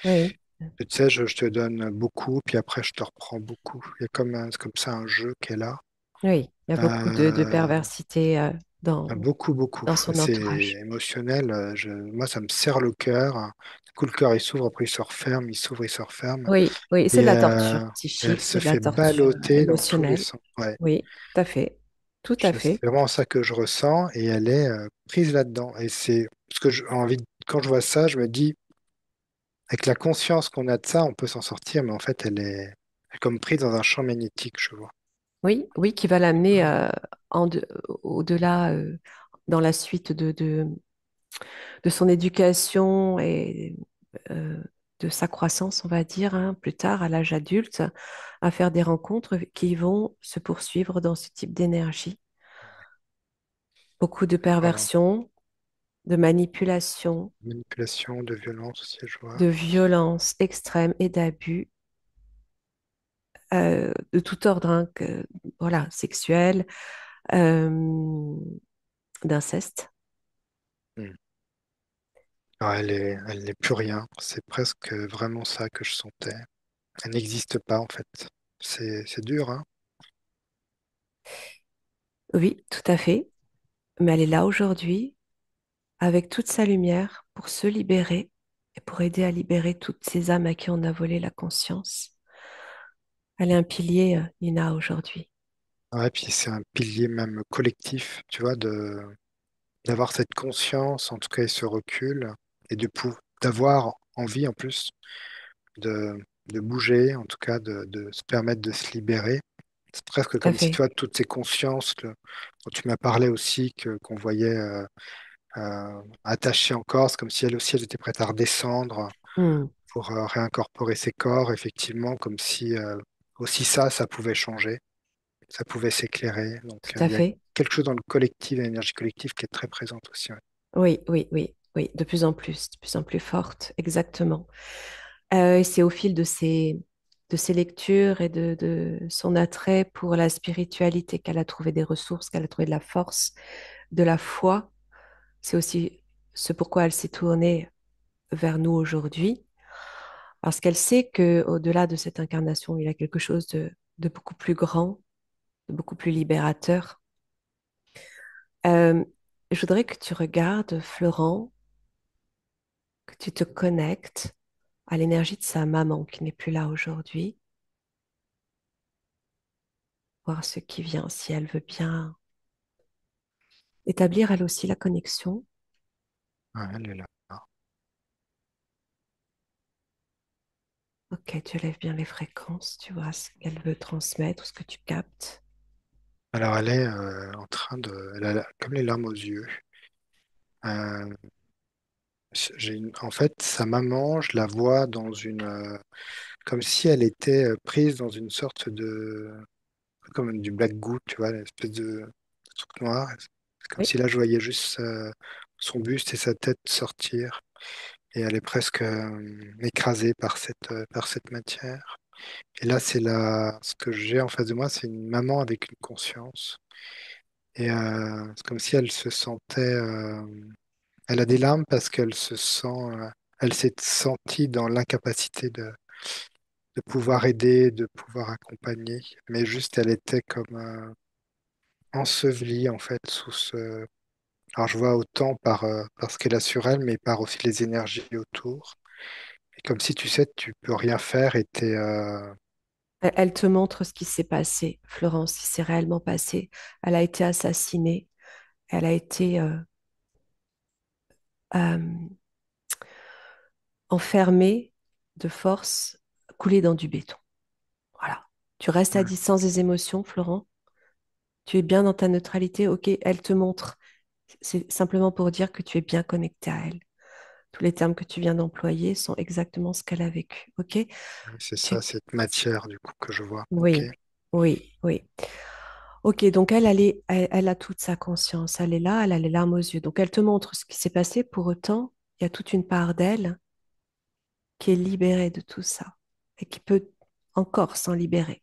S3: Oui,
S2: tu sais, je te donne beaucoup, puis après, je te reprends beaucoup. Il y a c'est comme ça un jeu qu'elle a.
S3: oui. Il y a beaucoup de
S2: Euh,
S3: perversité dans,
S2: Beaucoup, beaucoup.
S3: dans son
S2: C'est
S3: entourage.
S2: émotionnel. Moi, ça me serre le cœur. Du coup, le cœur, il s'ouvre, après, il se referme, il s'ouvre, il se referme.
S3: Oui, oui, c'est de
S2: Et,
S3: la torture
S2: elle
S3: psychique,
S2: se
S3: c'est de la
S2: fait
S3: torture
S2: balloter dans tous les
S3: émotionnelle.
S2: sens. Ouais.
S3: Oui, tout à fait. Tout à
S2: C'est
S3: fait.
S2: vraiment ça que je ressens et elle est prise là-dedans. Et c'est parce que quand je vois ça, je me dis, avec la conscience qu'on a de ça, on peut s'en sortir, mais en fait, elle est comme prise dans un champ magnétique, je vois.
S3: Oui, oui, qui va l'amener au-delà dans la suite de son éducation et euh, de sa croissance, on va dire, hein, plus tard, à l'âge adulte, à faire des rencontres qui vont se poursuivre dans ce type d'énergie. Beaucoup de
S2: Voilà.
S3: perversion, de manipulation,
S2: Manipulation, de violence aussi, je vois.
S3: de violence extrême et d'abus de tout ordre, hein, voilà, sexuel, euh, d'inceste.
S2: Hmm. Ah, elle n'est plus rien. C'est presque vraiment ça que je sentais. Elle n'existe pas, en fait. C'est dur, hein.
S3: Oui, tout à fait. Mais elle est là aujourd'hui avec toute sa lumière pour se libérer et pour aider à libérer toutes ces âmes à qui on a volé la conscience. Elle est un pilier, Nina, aujourd'hui.
S2: Ouais, puis c'est un pilier même collectif, tu vois, d'avoir cette conscience, en tout cas, et ce recul, et d'avoir envie, en plus, de bouger, en tout cas, de se permettre de se libérer. C'est presque
S3: Tout à
S2: comme si, tu
S3: fait.
S2: vois, toutes ces consciences dont tu m'as parlé aussi, qu'on voyait attachées encore, c'est comme si elles aussi, elles étaient prêtes à redescendre
S3: Hmm,
S2: pour réincorporer ces corps, effectivement, comme si aussi ça pouvait changer, ça pouvait s'éclairer. Donc,
S3: tout
S2: il
S3: à
S2: y a
S3: fait.
S2: quelque chose dans le collectif, l'énergie collective qui est très présente aussi. Ouais.
S3: Oui, oui, oui, oui, de plus en plus forte, exactement. Et c'est au fil de ses lectures et de son attrait pour la spiritualité qu'elle a trouvé des ressources, qu'elle a trouvé de la force, de la foi. C'est aussi ce pourquoi elle s'est tournée vers nous aujourd'hui, parce qu'elle sait que au-delà de cette incarnation, il y a quelque chose de beaucoup plus grand, de beaucoup plus libérateur. Euh, je voudrais que tu regardes Florent, que tu te connectes à l'énergie de sa maman qui n'est plus là aujourd'hui, voir ce qui vient, si elle veut bien établir elle aussi la connexion.
S2: Ouais, elle est là.
S3: Ok, tu élèves bien les fréquences, tu vois ce qu'elle veut transmettre, ce que tu captes.
S2: Alors, elle est en train elle a comme les larmes aux yeux. Euh, en fait, sa maman, je la vois comme si elle était prise dans une sorte comme du black goo, tu vois, une espèce de truc noir. C'est comme
S3: Oui,
S2: si là, je voyais juste son buste et sa tête sortir. Et elle est presque écrasée par cette matière. Et là, ce que j'ai en face de moi, c'est une maman avec une conscience. Et c'est comme si elle se sentait, elle a des larmes parce qu'elle se sent, elle s'est sentie dans l'incapacité de pouvoir aider, de pouvoir accompagner. Mais juste, elle était comme ensevelie en fait sous ce. Alors, je vois autant par ce qu'elle a sur elle, mais par aussi les énergies autour. Et comme si tu sais, tu peux rien faire et
S3: elle te montre ce qui s'est passé, Florence, ce qui s'est réellement passé. Elle a été assassinée, elle a été euh, enfermée de force, coulée dans du béton. Voilà. Tu restes à
S2: ouais,
S3: distance des émotions, Florent. Tu es bien dans ta neutralité. Ok, elle te montre. C'est simplement pour dire que tu es bien connecté à elle. Tous les termes que tu viens d'employer sont exactement ce qu'elle a vécu. Ok?
S2: c'est ça,
S3: Tu...
S2: cette matière du coup que je vois. Ok.
S3: Oui, oui, oui. Ok, donc elle a toute sa conscience. Elle est là, elle a les larmes aux yeux. Donc elle te montre ce qui s'est passé. Pour autant, il y a toute une part d'elle qui est libérée de tout ça et qui peut encore s'en libérer.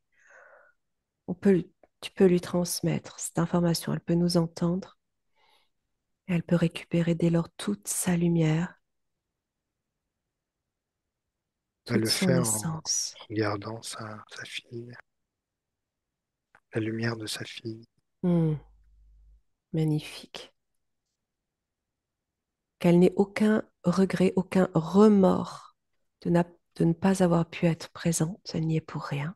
S3: On peut, tu peux lui transmettre cette information. Elle peut nous entendre et elle peut récupérer dès lors toute sa lumière,
S2: Elle
S3: toute
S2: le
S3: son
S2: fait en
S3: essence.
S2: regardant sa fille, la lumière de sa fille.
S3: Hmm, magnifique. Qu'elle n'ait aucun regret, aucun remords de ne pas avoir pu être présente. Elle n'y est pour rien.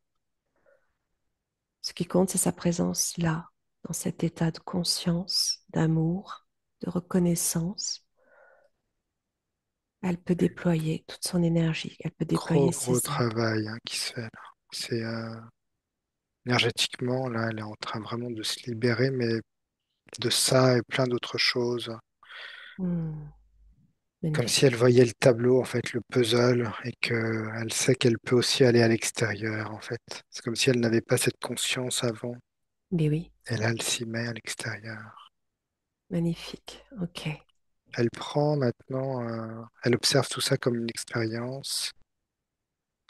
S3: Ce qui compte, c'est sa présence là, dans cet état de conscience, d'amour, de reconnaissance. Elle peut déployer toute son énergie, elle peut
S2: Gros,
S3: déployer
S2: gros
S3: ses ailes.
S2: travail hein, qui se fait là. C'est énergétiquement, là, elle est en train vraiment de se libérer, mais de ça et plein d'autres choses.
S3: Hmm,
S2: Comme si elle voyait
S3: magnifique.
S2: le tableau, en fait, le puzzle, et qu'elle sait qu'elle peut aussi aller à l'extérieur, en fait. C'est comme si elle n'avait pas cette conscience avant.
S3: Mais oui,
S2: Et là, elle s'y met à l'extérieur.
S3: magnifique. Ok.
S2: Elle prend maintenant, elle observe tout ça comme une expérience.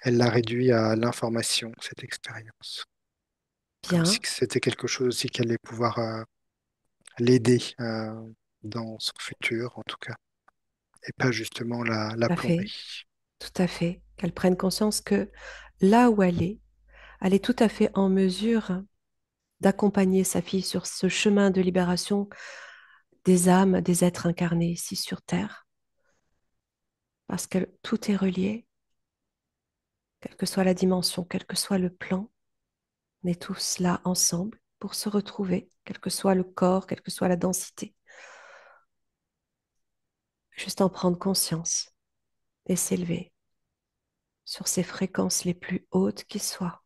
S2: Elle l'a réduit à l'information, cette expérience. Comme si
S3: Bien,
S2: c'était quelque chose aussi qui allait pouvoir l'aider dans son futur, en tout cas, et pas justement la
S3: tout à
S2: plomber.
S3: fait, tout à fait. Qu'elle prenne conscience que là où elle est tout à fait en mesure d'accompagner sa fille sur ce chemin de libération des âmes, des êtres incarnés ici sur Terre, parce que tout est relié, quelle que soit la dimension, quel que soit le plan, on est tous là ensemble pour se retrouver, quel que soit le corps, quelle que soit la densité. Juste en prendre conscience et s'élever sur ces fréquences les plus hautes qui soient.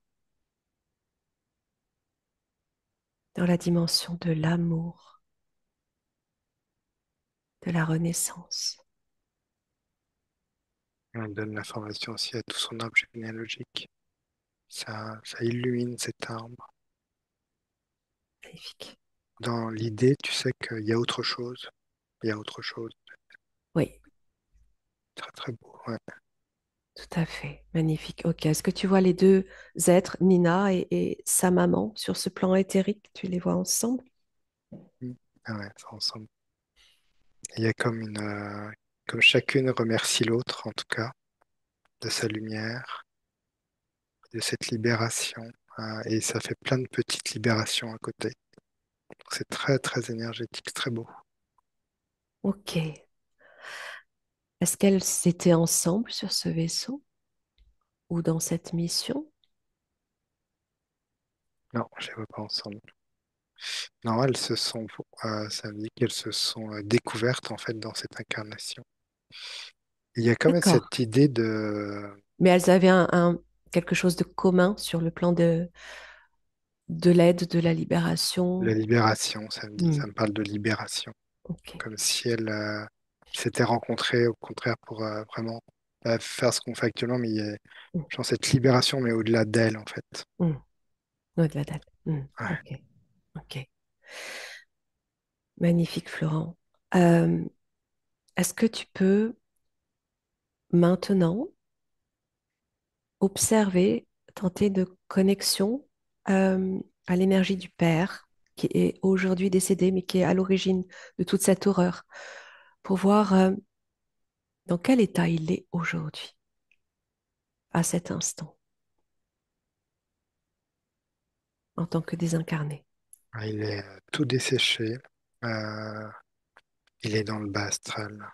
S3: dans la dimension de l'amour, de la renaissance.
S2: On donne l'information aussi à tout son arbre généalogique. Ça illumine cet arbre.
S3: Magnifique.
S2: Dans l'idée, tu sais qu'il y a autre chose. Il y a autre chose.
S3: Oui,
S2: Très très beau. Ouais.
S3: tout à fait. Magnifique. Ok. Est-ce que tu vois les deux êtres, Nina et sa maman, sur ce plan éthérique? Tu les vois ensemble?
S2: Mm. Ah ouais, ça ensemble. Il y a comme chacune remercie l'autre, en tout cas, de sa lumière, de cette libération. Et ça fait plein de petites libérations à côté. Donc c'est très très énergétique, très beau.
S3: Ok. Est-ce qu'elles étaient ensemble sur ce vaisseau ou dans cette mission?
S2: Non, je les vois pas ensemble. Non, ça me dit qu'elles se sont découvertes en fait dans cette incarnation. Il y a quand même
S3: D'accord.
S2: cette idée de
S3: Mais elles avaient quelque chose de commun sur le plan de l'aide, de la
S2: la
S3: libération.
S2: libération, ça me dit,
S3: Hmm.
S2: ça me parle de libération,
S3: Ok.
S2: comme si elles s'étaient rencontrées au contraire pour vraiment faire ce qu'on fait actuellement, mais il y a
S3: Hmm.
S2: genre cette libération, mais au-delà d'elles en fait.
S3: Hmm. Au-delà d'elle. Hmm.
S2: Ouais,
S3: Ok. Ok. Magnifique, Florent. Euh, Est-ce que tu peux maintenant observer, tenter de connexion à l'énergie du Père qui est aujourd'hui décédé, mais qui est à l'origine de toute cette horreur, pour voir dans quel état il est aujourd'hui, à cet instant, en tant que désincarné.
S2: il est tout desséché, euh, il est dans le bas astral,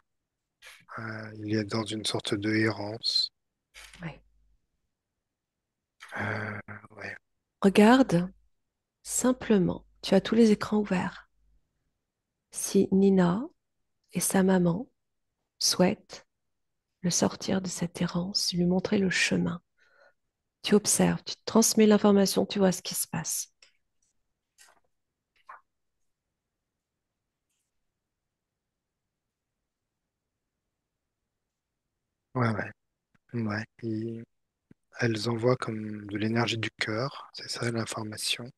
S2: il est dans une sorte de errance.
S3: Ouais.
S2: Euh, ouais,
S3: Regarde simplement, tu as tous les écrans ouverts. Si Nina et sa maman souhaitent le sortir de cette errance, lui montrer le chemin, tu observes, tu transmets l'information, tu vois ce qui se passe.
S2: ouais, ouais, ouais. Elles envoient comme de l'énergie du cœur, c'est ça l'information.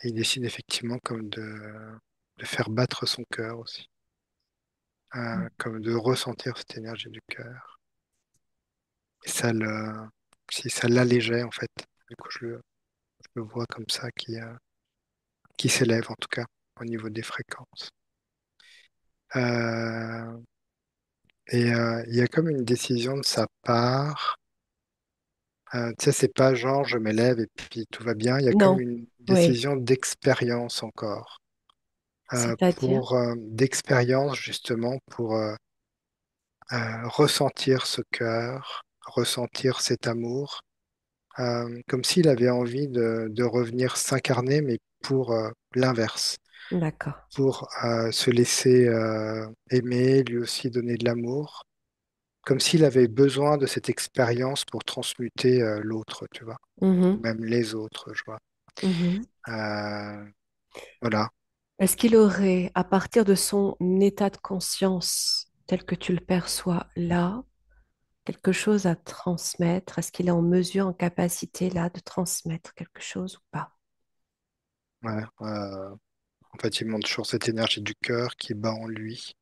S2: Et il décide effectivement comme de faire battre son cœur aussi, comme de ressentir cette énergie du cœur. Et si ça l'allégeait en fait, du coup je le vois comme ça qui s'élève en tout cas au niveau des fréquences. Euh, il y a comme une décision de sa part. Tu sais, c'est pas genre je m'élève et puis tout va bien. Il y a comme
S3: Non,
S2: une
S3: oui,
S2: décision d'expérience encore.
S3: c'est-à-dire,
S2: Pour d'expérience justement pour ressentir ce cœur, ressentir cet amour, comme s'il avait envie de revenir s'incarner, mais pour l'inverse,
S3: d'accord.
S2: pour se laisser aimer, lui aussi donner de l'amour, comme s'il avait besoin de cette expérience pour transmuter l'autre, tu vois, ou
S3: Mhm,
S2: même les autres, je vois.
S3: mhm.
S2: Euh, voilà.
S3: Est-ce qu'il aurait, à partir de son état de conscience tel que tu le perçois là, quelque chose à transmettre? Est-ce qu'il est en mesure, en capacité là de transmettre quelque chose ou pas?
S2: Ouais, en fait, il montre toujours cette énergie du cœur qui bat en lui,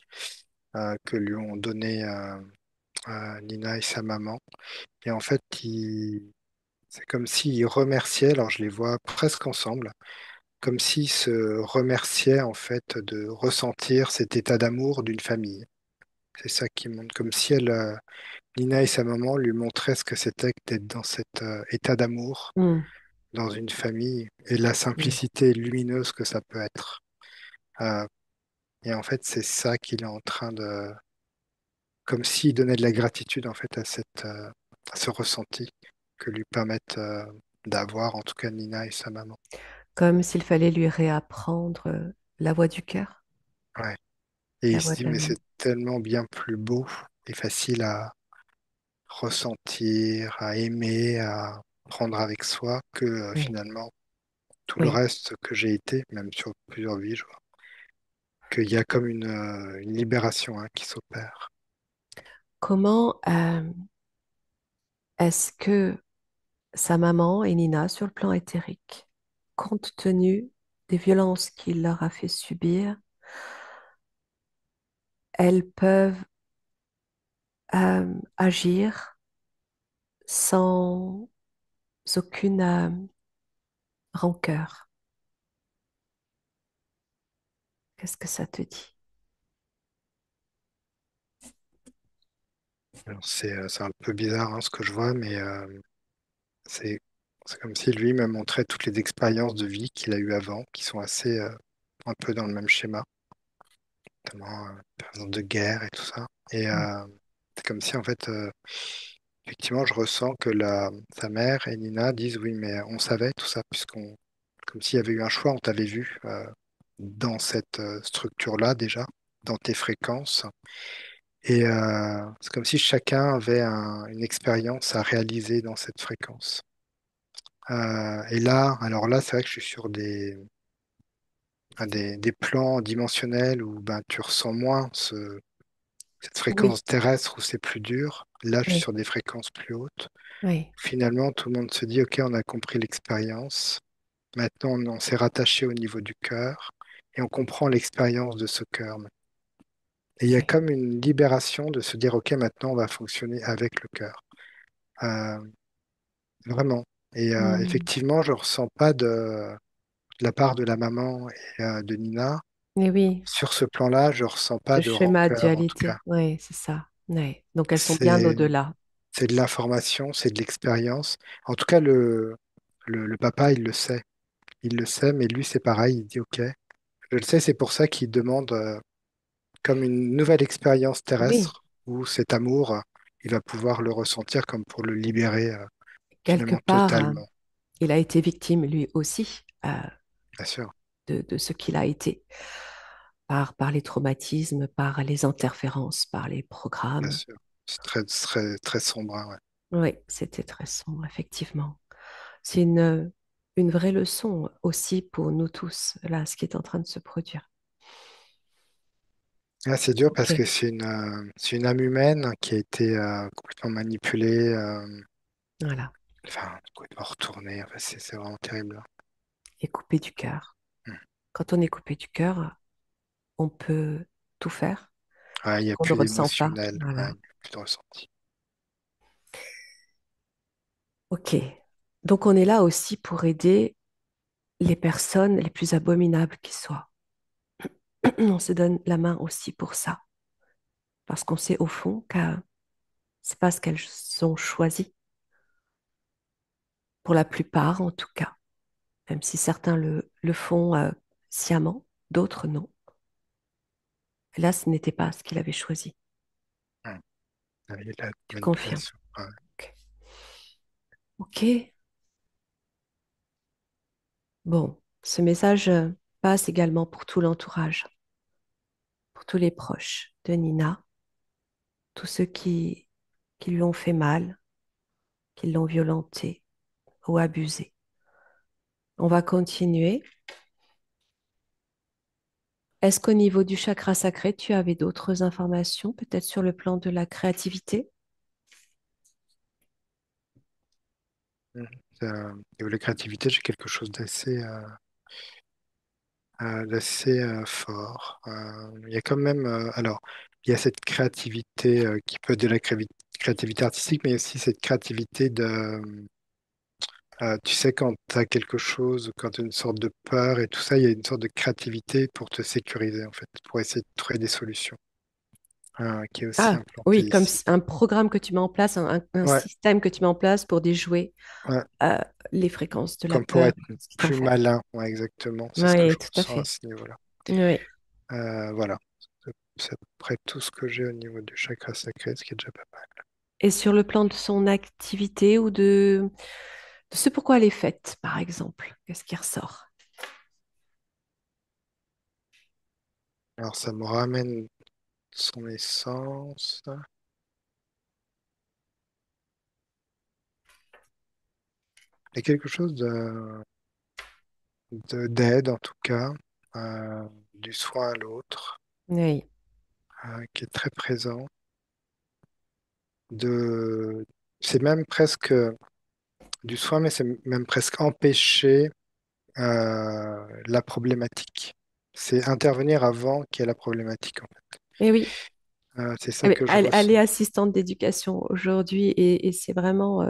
S2: que lui ont donné Nina et sa maman. Et en fait, c'est comme s'ils remerciaient, alors je les vois presque ensemble, comme s'ils se remerciaient en fait de ressentir cet état d'amour d'une famille. C'est ça qui montre, comme si Nina et sa maman lui montraient ce que c'était que d'être dans cet état d'amour
S3: Hmm,
S2: dans une famille et la
S3: oui.
S2: simplicité lumineuse que ça peut être. Euh, et en fait, c'est ça qu'il est en train de, comme s'il donnait de la gratitude en fait à ce ressenti que lui permettent d'avoir en tout cas Nina et sa maman.
S3: Comme s'il fallait lui réapprendre la voix du cœur,
S2: Ouais. Et
S3: la
S2: il se
S3: voix de
S2: dit mais
S3: l'amour.
S2: c'est tellement bien plus beau et facile à ressentir, à aimer, à prendre avec soi que
S3: Oui.
S2: finalement tout le
S3: Oui.
S2: reste que j'ai été, même sur plusieurs vies, je vois qu'il y a comme une libération, hein, qui s'opère.
S3: Comment est-ce que sa maman et Nina, sur le plan éthérique, compte tenu des violences qu'il leur a fait subir, elles peuvent agir sans aucune rancœur? Qu'est-ce que ça te dit?
S2: Alors, c'est un peu bizarre, hein, ce que je vois, mais c'est c'est comme si lui me montrait toutes les expériences de vie qu'il a eues avant, qui sont assez un peu dans le même schéma, notamment par exemple de guerre et tout ça. Et c'est comme si en fait, effectivement, je ressens que sa mère et Nina disent oui, mais on savait tout ça, puisqu'on, comme s'il y avait eu un choix, on t'avait vu dans cette structure-là déjà, dans tes fréquences. Et c'est comme si chacun avait une expérience à réaliser dans cette fréquence. Et là, alors là, c'est vrai que je suis sur des plans dimensionnels où ben, tu ressens moins cette
S3: Oui,
S2: fréquence terrestre où c'est plus dur. Là, je suis
S3: oui,
S2: sur des fréquences plus hautes.
S3: oui,
S2: Finalement, tout le monde se dit, OK, on a compris l'expérience. Maintenant, on s'est rattaché au niveau du cœur et on comprend l'expérience de ce cœur. Et il y a
S3: oui.
S2: comme une libération de se dire, OK, maintenant, on va fonctionner avec le cœur. Euh, Vraiment. Et
S3: Hmm.
S2: effectivement, je ressens pas de la part de la maman et de Nina.
S3: Mais oui,
S2: Sur ce plan-là, je ressens pas
S3: ce
S2: de
S3: schéma de
S2: rancœur, en tout cas.
S3: dualité, oui, c'est ça. Oui. Donc elles sont bien
S2: C'est,
S3: au-delà.
S2: c'est de l'information, c'est de l'expérience. En tout cas, le papa, il le sait. Il le sait, mais lui, c'est pareil. Il dit, OK, je le sais, c'est pour ça qu'il demande comme une nouvelle expérience
S3: Oui,
S2: terrestre où cet amour, il va pouvoir le ressentir comme pour le libérer
S3: quelque
S2: finalement
S3: part,
S2: totalement,
S3: il a été victime lui aussi
S2: bien sûr.
S3: de ce qu'il a été, par les traumatismes, par les interférences, par les
S2: Bien
S3: programmes.
S2: sûr. C'est très, très, très sombre, hein, ouais.
S3: Oui, c'était très sombre, effectivement. C'est une vraie leçon aussi pour nous tous, là, ce qui est en train de se produire.
S2: Ah, c'est dur
S3: Ok,
S2: parce que c'est une âme humaine qui a été complètement manipulée,
S3: voilà.
S2: enfin, complètement retournée. Enfin, c'est vraiment terrible, hein.
S3: Et coupé du cœur.
S2: Mm.
S3: Quand on est coupé du cœur, on peut tout faire,
S2: Ouais, il n'y a
S3: on ne le
S2: plus
S3: ressent pas.
S2: d'émotionnel, ouais, il
S3: Voilà.
S2: n'y a plus de ressenti.
S3: Ok. Donc on est là aussi pour aider les personnes les plus abominables qui soient. On se donne la main aussi pour ça, parce qu'on sait au fond que c'est pas ce qu'elles ont choisi, pour la plupart en tout cas, même si certains le font sciemment, d'autres non. Et là, ce n'était pas ce qu'il avait choisi.
S2: Mm. Ouais, il y a de la
S3: Tu confirmes.
S2: manipulation. Ouais.
S3: Ok. Ok. Bon, ce message passe également pour tout l'entourage, pour tous les proches de Nina, tous ceux qui lui ont fait mal, qui l'ont violentée ou abusée. On va continuer. Est-ce qu'au niveau du chakra sacré, tu avais d'autres informations, peut-être sur le plan de la créativité?
S2: Mm. Niveau de la créativité, j'ai quelque chose d'assez fort. Il y a quand même, alors, il y a cette créativité qui peut être de la créativité artistique, mais aussi cette créativité tu sais, quand tu as quelque chose, quand tu as une sorte de peur et tout ça, il y a une sorte de créativité pour te sécuriser, en fait, pour essayer de trouver des solutions, qui est aussi
S3: Ah,
S2: implantée
S3: oui, comme
S2: ici.
S3: un programme que tu mets en place, un
S2: Ouais,
S3: système que tu mets en place pour déjouer
S2: ouais,
S3: euh, les fréquences de la
S2: comme pour
S3: peur,
S2: être
S3: ce qui t'en
S2: plus
S3: fait.
S2: malin, ouais, exactement, c'est ce que
S3: Oui,
S2: je
S3: tout à
S2: ressens à
S3: fait.
S2: ce niveau-là.
S3: Oui.
S2: Voilà, c'est à peu près tout ce que j'ai au niveau du chakra sacré, ce qui est déjà pas mal.
S3: Et sur le plan de son activité ou de ce pourquoi elle est faite, par exemple, qu'est-ce qui ressort?
S2: Alors, ça me ramène son essence. Il y a quelque chose de... d'aide en tout cas, du soin à l'autre,
S3: Oui.
S2: qui est très présent. De, c'est même presque du soin, mais c'est même presque empêcher la problématique. C'est intervenir avant qu'il y ait la problématique, en fait.
S3: Et oui.
S2: C'est
S3: Eh
S2: ça
S3: ben,
S2: que je
S3: elle
S2: ressens.
S3: est assistante d'éducation aujourd'hui et c'est vraiment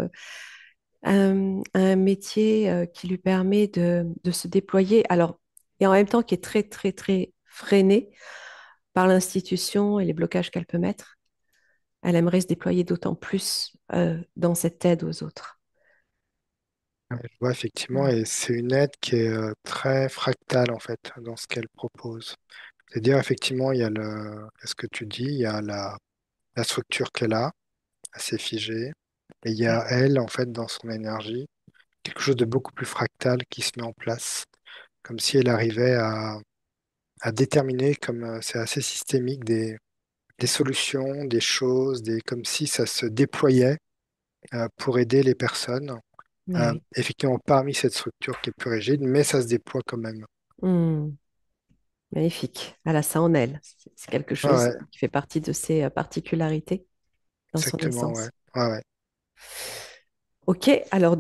S3: un métier qui lui permet de se déployer. Alors, et en même temps qui est très, très, très freiné par l'institution et les blocages qu'elle peut mettre. Elle aimerait se déployer d'autant plus dans cette aide aux autres.
S2: Je vois effectivement,
S3: Mm.
S2: et c'est une aide qui est très fractale, en fait, dans ce qu'elle propose. C'est-à-dire, effectivement, il y a ce que tu dis, il y a la structure qu'elle a, assez figée, et il y
S3: Ouais.
S2: a elle, en fait, dans son énergie, quelque chose de beaucoup plus fractal qui se met en place, comme si elle arrivait à déterminer, comme c'est assez systémique, des solutions, des choses, comme si ça se déployait pour aider les personnes.
S3: Ouais.
S2: Effectivement, parmi cette structure qui est plus rigide, mais ça se déploie quand même.
S3: Mm. Magnifique. Elle a ça en elle. C'est quelque
S2: Ouais,
S3: chose
S2: ouais,
S3: qui fait partie de ses particularités dans son
S2: exactement, ouais.
S3: essence.
S2: Ouais, ouais.
S3: Ok, alors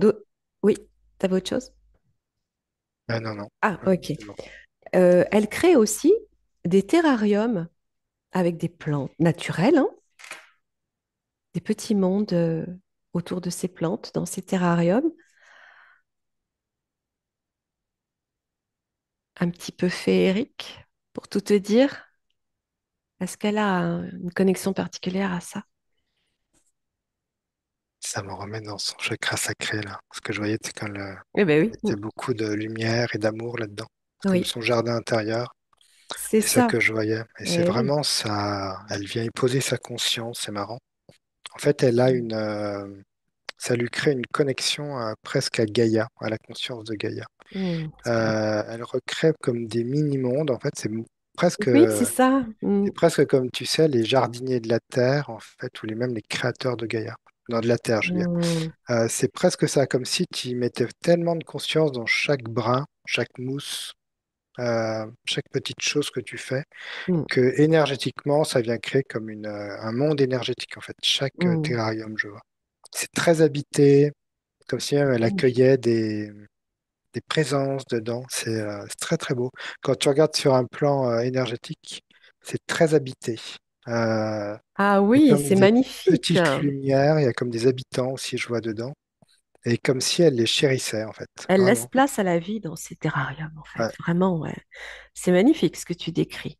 S3: oui, t'avais autre chose?
S2: Non, non.
S3: Ah,
S2: Ouais,
S3: ok.
S2: c'est bon.
S3: Elle crée aussi des terrariums avec des plantes naturelles, hein, des petits mondes autour de ces plantes dans ces terrariums, un petit peu féeriques, pour tout te dire. Est-ce qu'elle a une connexion particulière à ça?
S2: Ça me remet dans son chakra sacré, là. Ce que je voyais, c'est quand
S3: Eh ben
S2: il
S3: oui,
S2: mettait beaucoup de lumière et d'amour là-dedans. C'est comme
S3: oui,
S2: son jardin intérieur.
S3: c'est
S2: C'est ça
S3: ça.
S2: que je voyais. Et c'est
S3: Eh oui.
S2: vraiment ça. Elle vient y poser sa conscience, c'est marrant. En fait, elle a ça lui crée une connexion presque à Gaïa, à la conscience de Gaïa.
S3: C'est pas...
S2: Elle recrée comme des mini-mondes. En fait, presque,
S3: Oui, c'est ça.
S2: c'est presque comme, tu sais, les jardiniers de la Terre, en fait, ou même les créateurs de Gaïa. Non, de la Terre, je veux dire.
S3: Mm,
S2: C'est presque ça, comme si tu mettais tellement de conscience dans chaque brin, chaque mousse, chaque petite chose que tu fais,
S3: mm,
S2: que énergétiquement, ça vient créer comme un monde énergétique, en fait, chaque
S3: mm.
S2: terrarium, je vois. C'est très habité, comme si même elle
S3: Magnifique.
S2: accueillait des présences dedans. C'est très, très beau. Quand tu regardes sur un plan énergétique, c'est très habité. Euh,
S3: Ah
S2: il y a
S3: oui,
S2: comme
S3: c'est
S2: des
S3: magnifique.
S2: petites lumières, il y a comme des habitants aussi, je vois dedans. Et comme si elle les chérissait, en fait.
S3: Elle laisse
S2: Vraiment.
S3: place à la vie dans ces terrariums, en fait.
S2: Ouais.
S3: Vraiment, ouais. C'est magnifique ce que tu décris.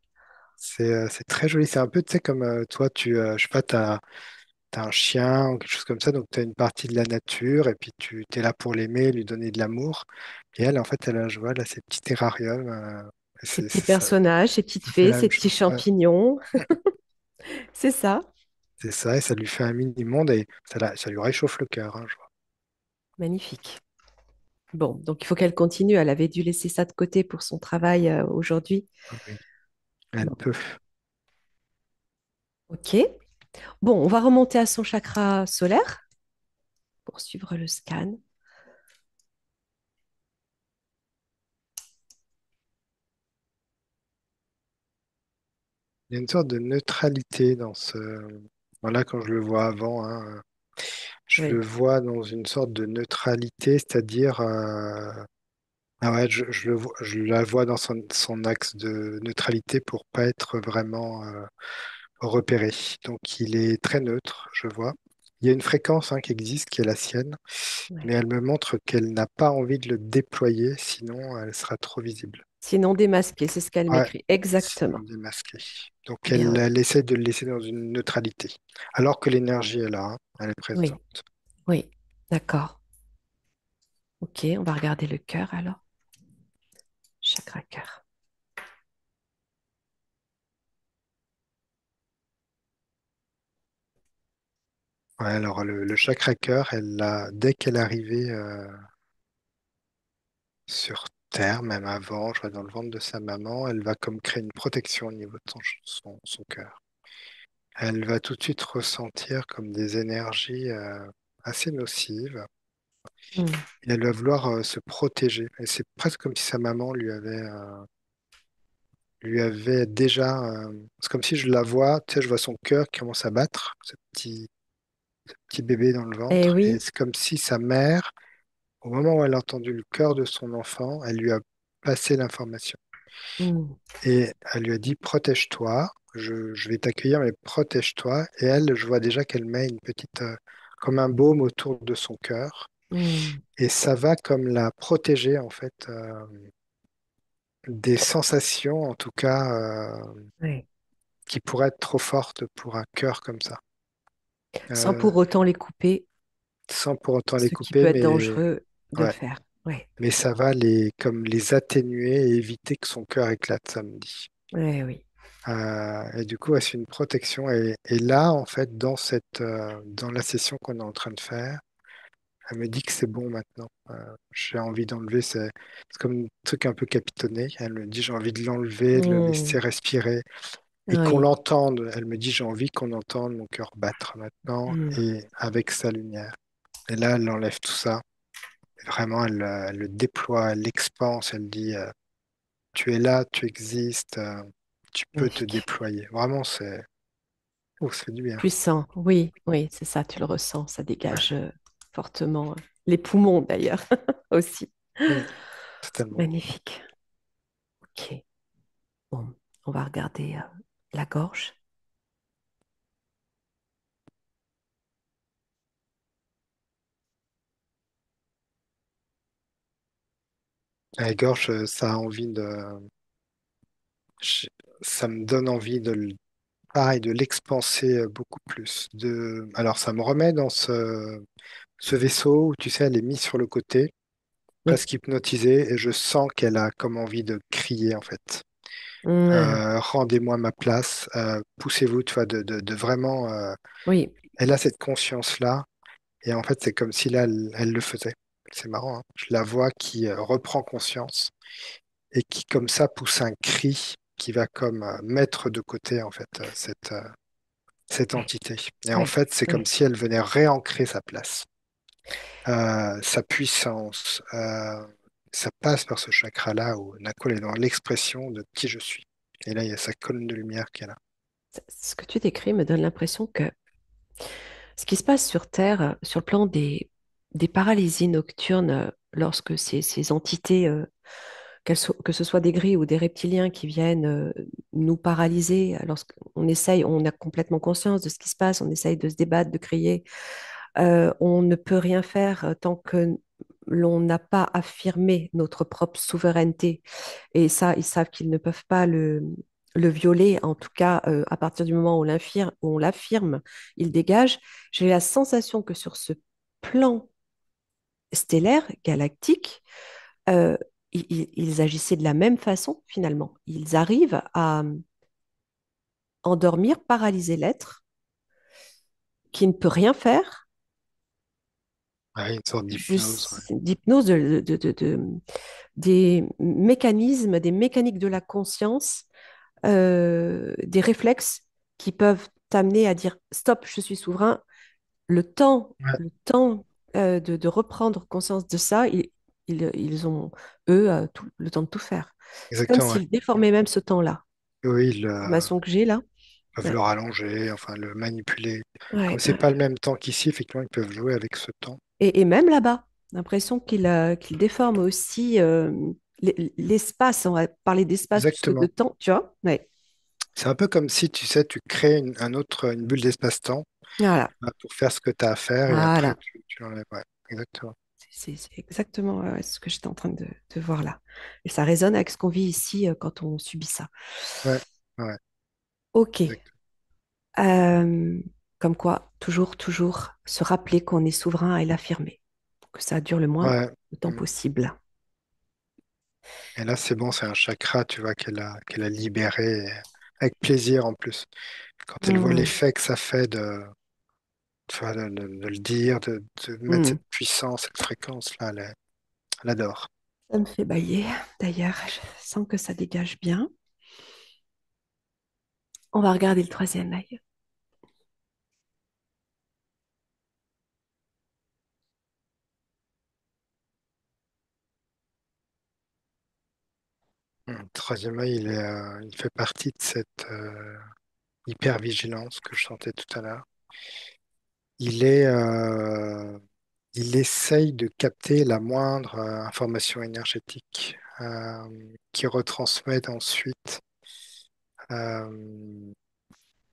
S2: C'est très joli. C'est un peu, tu sais, comme toi, je sais pas, t'as un chien ou quelque chose comme ça, donc tu as une partie de la nature et puis tu es là pour l'aimer, lui donner de l'amour. Et elle, en fait, elle a, je vois, là, ces petits terrariums. Et
S3: Ces petits personnages, ces petites
S2: ça fait
S3: fées,
S2: la
S3: ces
S2: même
S3: petits
S2: chose. Ouais.
S3: champignons. C'est ça.
S2: C'est ça, et ça lui fait un mini-monde et ça lui réchauffe le cœur, hein, je vois.
S3: Magnifique. Bon, donc il faut qu'elle continue. Elle avait dû laisser ça de côté pour son travail aujourd'hui.
S2: Ah oui, elle
S3: Bon,
S2: peut.
S3: ok. Bon, on va remonter à son chakra solaire pour suivre le scan.
S2: Il y a une sorte de neutralité dans ce. Voilà, quand je le vois avant, hein, je le
S3: Oui.
S2: vois dans une sorte de neutralité, c'est-à-dire. Ah ouais, je la vois dans son axe de neutralité pour pas être vraiment repéré. Donc il est très neutre, je vois. Il y a une fréquence hein, qui existe, qui est la sienne,
S3: Ouais.
S2: mais elle me montre qu'elle n'a pas envie de le déployer, sinon elle sera trop visible.
S3: Sinon démasqué, c'est ce qu'elle
S2: Ouais,
S3: m'écrit.
S2: sinon
S3: Exactement.
S2: démasqué. Donc
S3: Bien,
S2: elle essaie de le laisser dans une neutralité, alors que l'énergie est là, hein, elle est
S3: oui,
S2: présente.
S3: oui, d'accord. Ok, on va regarder le cœur alors. Chakra cœur.
S2: Ouais, alors le chakra cœur, dès qu'elle est arrivée sur Terre, même avant, je vois dans le ventre de sa maman, elle va comme créer une protection au niveau de son cœur. Elle va tout de suite ressentir comme des énergies assez nocives
S3: Mm.
S2: Et elle va vouloir se protéger. Et c'est presque comme si sa maman lui avait déjà. C'est comme si je la vois, tu sais, je vois son cœur qui commence à battre, ce petit bébé dans le
S3: Eh
S2: ventre. Et
S3: oui.
S2: c'est comme si sa mère, au moment où elle a entendu le cœur de son enfant, elle lui a passé l'information.
S3: Mm.
S2: Et elle lui a dit, protège-toi, je vais t'accueillir, mais protège-toi. Et elle, je vois déjà qu'elle met une petite, comme un baume autour de son cœur.
S3: Mm.
S2: Et ça va comme la protéger, en fait, des sensations, en tout cas,
S3: Ouais.
S2: qui pourraient être trop fortes pour un cœur comme ça.
S3: Sans
S2: Euh,
S3: pour autant les couper,
S2: Sans pour autant les
S3: ce qui peut
S2: couper,
S3: être dangereux de
S2: ouais,
S3: faire. Ouais.
S2: mais ça va comme les atténuer et éviter que son cœur éclate, ça me dit.
S3: Ouais, oui.
S2: Et du coup, ouais, c'est une protection. Et là, en fait, dans la session qu'on est en train de faire, elle me dit que c'est bon maintenant. J'ai envie d'enlever, c'est comme un truc un peu capitonné. Elle me dit, j'ai envie de l'enlever, de le laisser
S3: Mm.
S2: respirer et qu'on
S3: Oui.
S2: l'entende. Elle me dit, j'ai envie qu'on entende mon cœur battre maintenant
S3: Mm.
S2: et avec sa lumière. Et là, elle enlève tout ça. Et vraiment, elle le déploie, elle l'expanse. Elle dit, tu es là, tu existes, tu peux te
S3: Magnifique.
S2: déployer. Vraiment, oh, ça fait du bien.
S3: Puissant. Oui, oui, c'est ça, tu le ressens. Ça
S2: Ouais.
S3: dégage fortement. Les poumons, d'ailleurs, aussi.
S2: Mm, totalement.
S3: Magnifique. OK. Bon, on va regarder la gorge.
S2: La gorge, ça a envie je- ça me donne envie pareil, de l'expanser beaucoup plus. Alors, ça me remet dans ce vaisseau où, tu sais, elle est mise sur le côté,
S3: Oui.
S2: presque hypnotisée, et je sens qu'elle a comme envie de crier, en fait.
S3: Mm.
S2: Rendez-moi ma place, poussez-vous, tu vois, de vraiment.
S3: Oui.
S2: Elle a cette conscience-là, et en fait, c'est comme si là, elle le faisait. C'est marrant, hein. Je la vois qui reprend conscience et qui, comme ça, pousse un cri qui va comme mettre de côté, en fait, cette
S3: Oui.
S2: entité. Et en
S3: Oui.
S2: fait, c'est comme
S3: Oui.
S2: si elle venait réancrer sa place, sa puissance. Ça passe par ce chakra-là où Nicole est dans l'expression de qui je suis. Et là, il y a sa colonne de lumière qui est là.
S3: Ce que tu décris me donne l'impression que ce qui se passe sur Terre, sur le plan des paralysies nocturnes, lorsque ces entités, que ce soit des gris ou des reptiliens qui viennent nous paralyser, lorsqu'on essaye, on a complètement conscience de ce qui se passe, on essaye de se débattre, de crier, on ne peut rien faire tant que l'on n'a pas affirmé notre propre souveraineté. Et ça, ils savent qu'ils ne peuvent pas le violer, en tout cas à partir du moment où on l'affirme, il dégage. J'ai la sensation que sur ce plan stellaire, galactique, euh, ils agissaient de la même façon finalement. Ils arrivent à endormir, paralyser l'être qui ne peut rien faire,
S2: Ouais, une sorte d'hypnose. Ouais.
S3: juste d'hypnose des mécanismes, des mécaniques de la conscience, des réflexes qui peuvent t'amener à dire stop, je suis souverain.
S2: Ouais,
S3: Le temps de reprendre conscience de ça, ils ont, eux, le temps de tout faire. C'est comme
S2: exactement. Ouais.
S3: s'ils déformaient même ce temps-là.
S2: Oui,
S3: L'information que j'ai là.
S2: peuvent
S3: Ouais.
S2: le rallonger, enfin le manipuler. Comme
S3: Ouais,
S2: c'est pas
S3: ouais.
S2: le même temps qu'ici, effectivement, ils peuvent jouer avec ce temps.
S3: Et même là-bas, l'impression qu'il déforme aussi l'espace. On va parler d'espace plus que de
S2: Exactement.
S3: temps, tu vois? Ouais.
S2: C'est un peu comme si, tu sais, tu crées une bulle d'espace-temps
S3: Voilà.
S2: pour faire ce que tu as à faire et après
S3: Voilà.
S2: tu l'enlèves. Ouais, exactement.
S3: C'est exactement ce que j'étais en train de voir là. Et ça résonne avec ce qu'on vit ici quand on subit ça.
S2: Ouais, ouais,
S3: Ok.
S2: exact.
S3: Euh, Comme quoi, toujours se rappeler qu'on est souverain et l'affirmer. Que ça dure le moins
S2: Ouais.
S3: de temps
S2: Mm.
S3: possible.
S2: Et là, c'est bon, c'est un chakra, tu vois, qu'elle a libéré avec plaisir en plus. Quand elle voit
S3: Hmm.
S2: l'effet que ça fait tu vois, de le dire, de mettre
S3: Hmm.
S2: cette puissance, cette fréquence-là, elle adore.
S3: Ça me fait bailler. D'ailleurs, je sens que ça dégage bien. On va regarder le troisième œil.
S2: Le troisième œil, il fait partie de cette hypervigilance que je sentais tout à l'heure. Il est, il essaye de capter la moindre information énergétique qui retransmet ensuite, euh,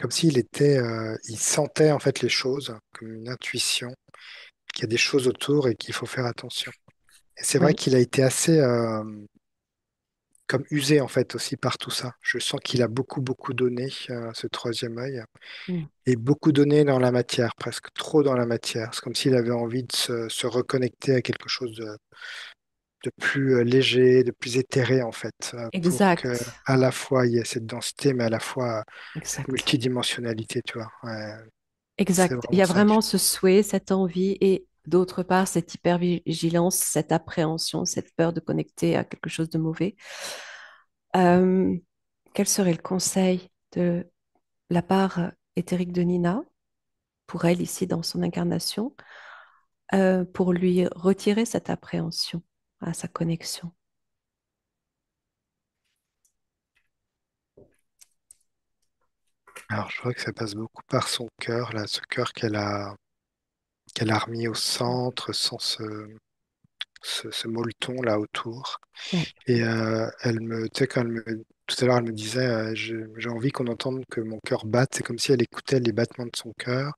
S2: comme s'il il sentait en fait les choses comme une intuition, qu'il y a des choses autour et qu'il faut faire attention. Et c'est vrai
S3: Oui.
S2: qu'il a été assez comme usé en fait aussi par tout ça. Je sens qu'il a beaucoup donné, ce troisième œil,
S3: Mm.
S2: et beaucoup donné dans la matière, presque trop dans la matière. C'est comme s'il avait envie de se reconnecter à quelque chose de plus léger, de plus éthéré en fait, pour que
S3: Exact.
S2: à la fois il y ait cette densité, mais à la fois cette
S3: Exact.
S2: multidimensionnalité, tu vois. Ouais, c'est
S3: Exact. Il
S2: vraiment
S3: y a
S2: ça que je...
S3: vraiment ce souhait, cette envie et d'autre part cette hypervigilance, cette appréhension, cette peur de connecter à quelque chose de mauvais. Euh, Quel serait le conseil de la part éthérique de Nina pour elle ici dans son incarnation pour lui retirer cette appréhension à sa connexion?
S2: Alors je vois que ça passe beaucoup par son cœur, là, ce cœur qu'elle a remis au centre sans ce molleton là autour.
S3: Oui,
S2: Et tu sais, tout à l'heure, elle me disait, j'ai envie qu'on entende que mon cœur batte. C'est comme si elle écoutait les battements de son cœur.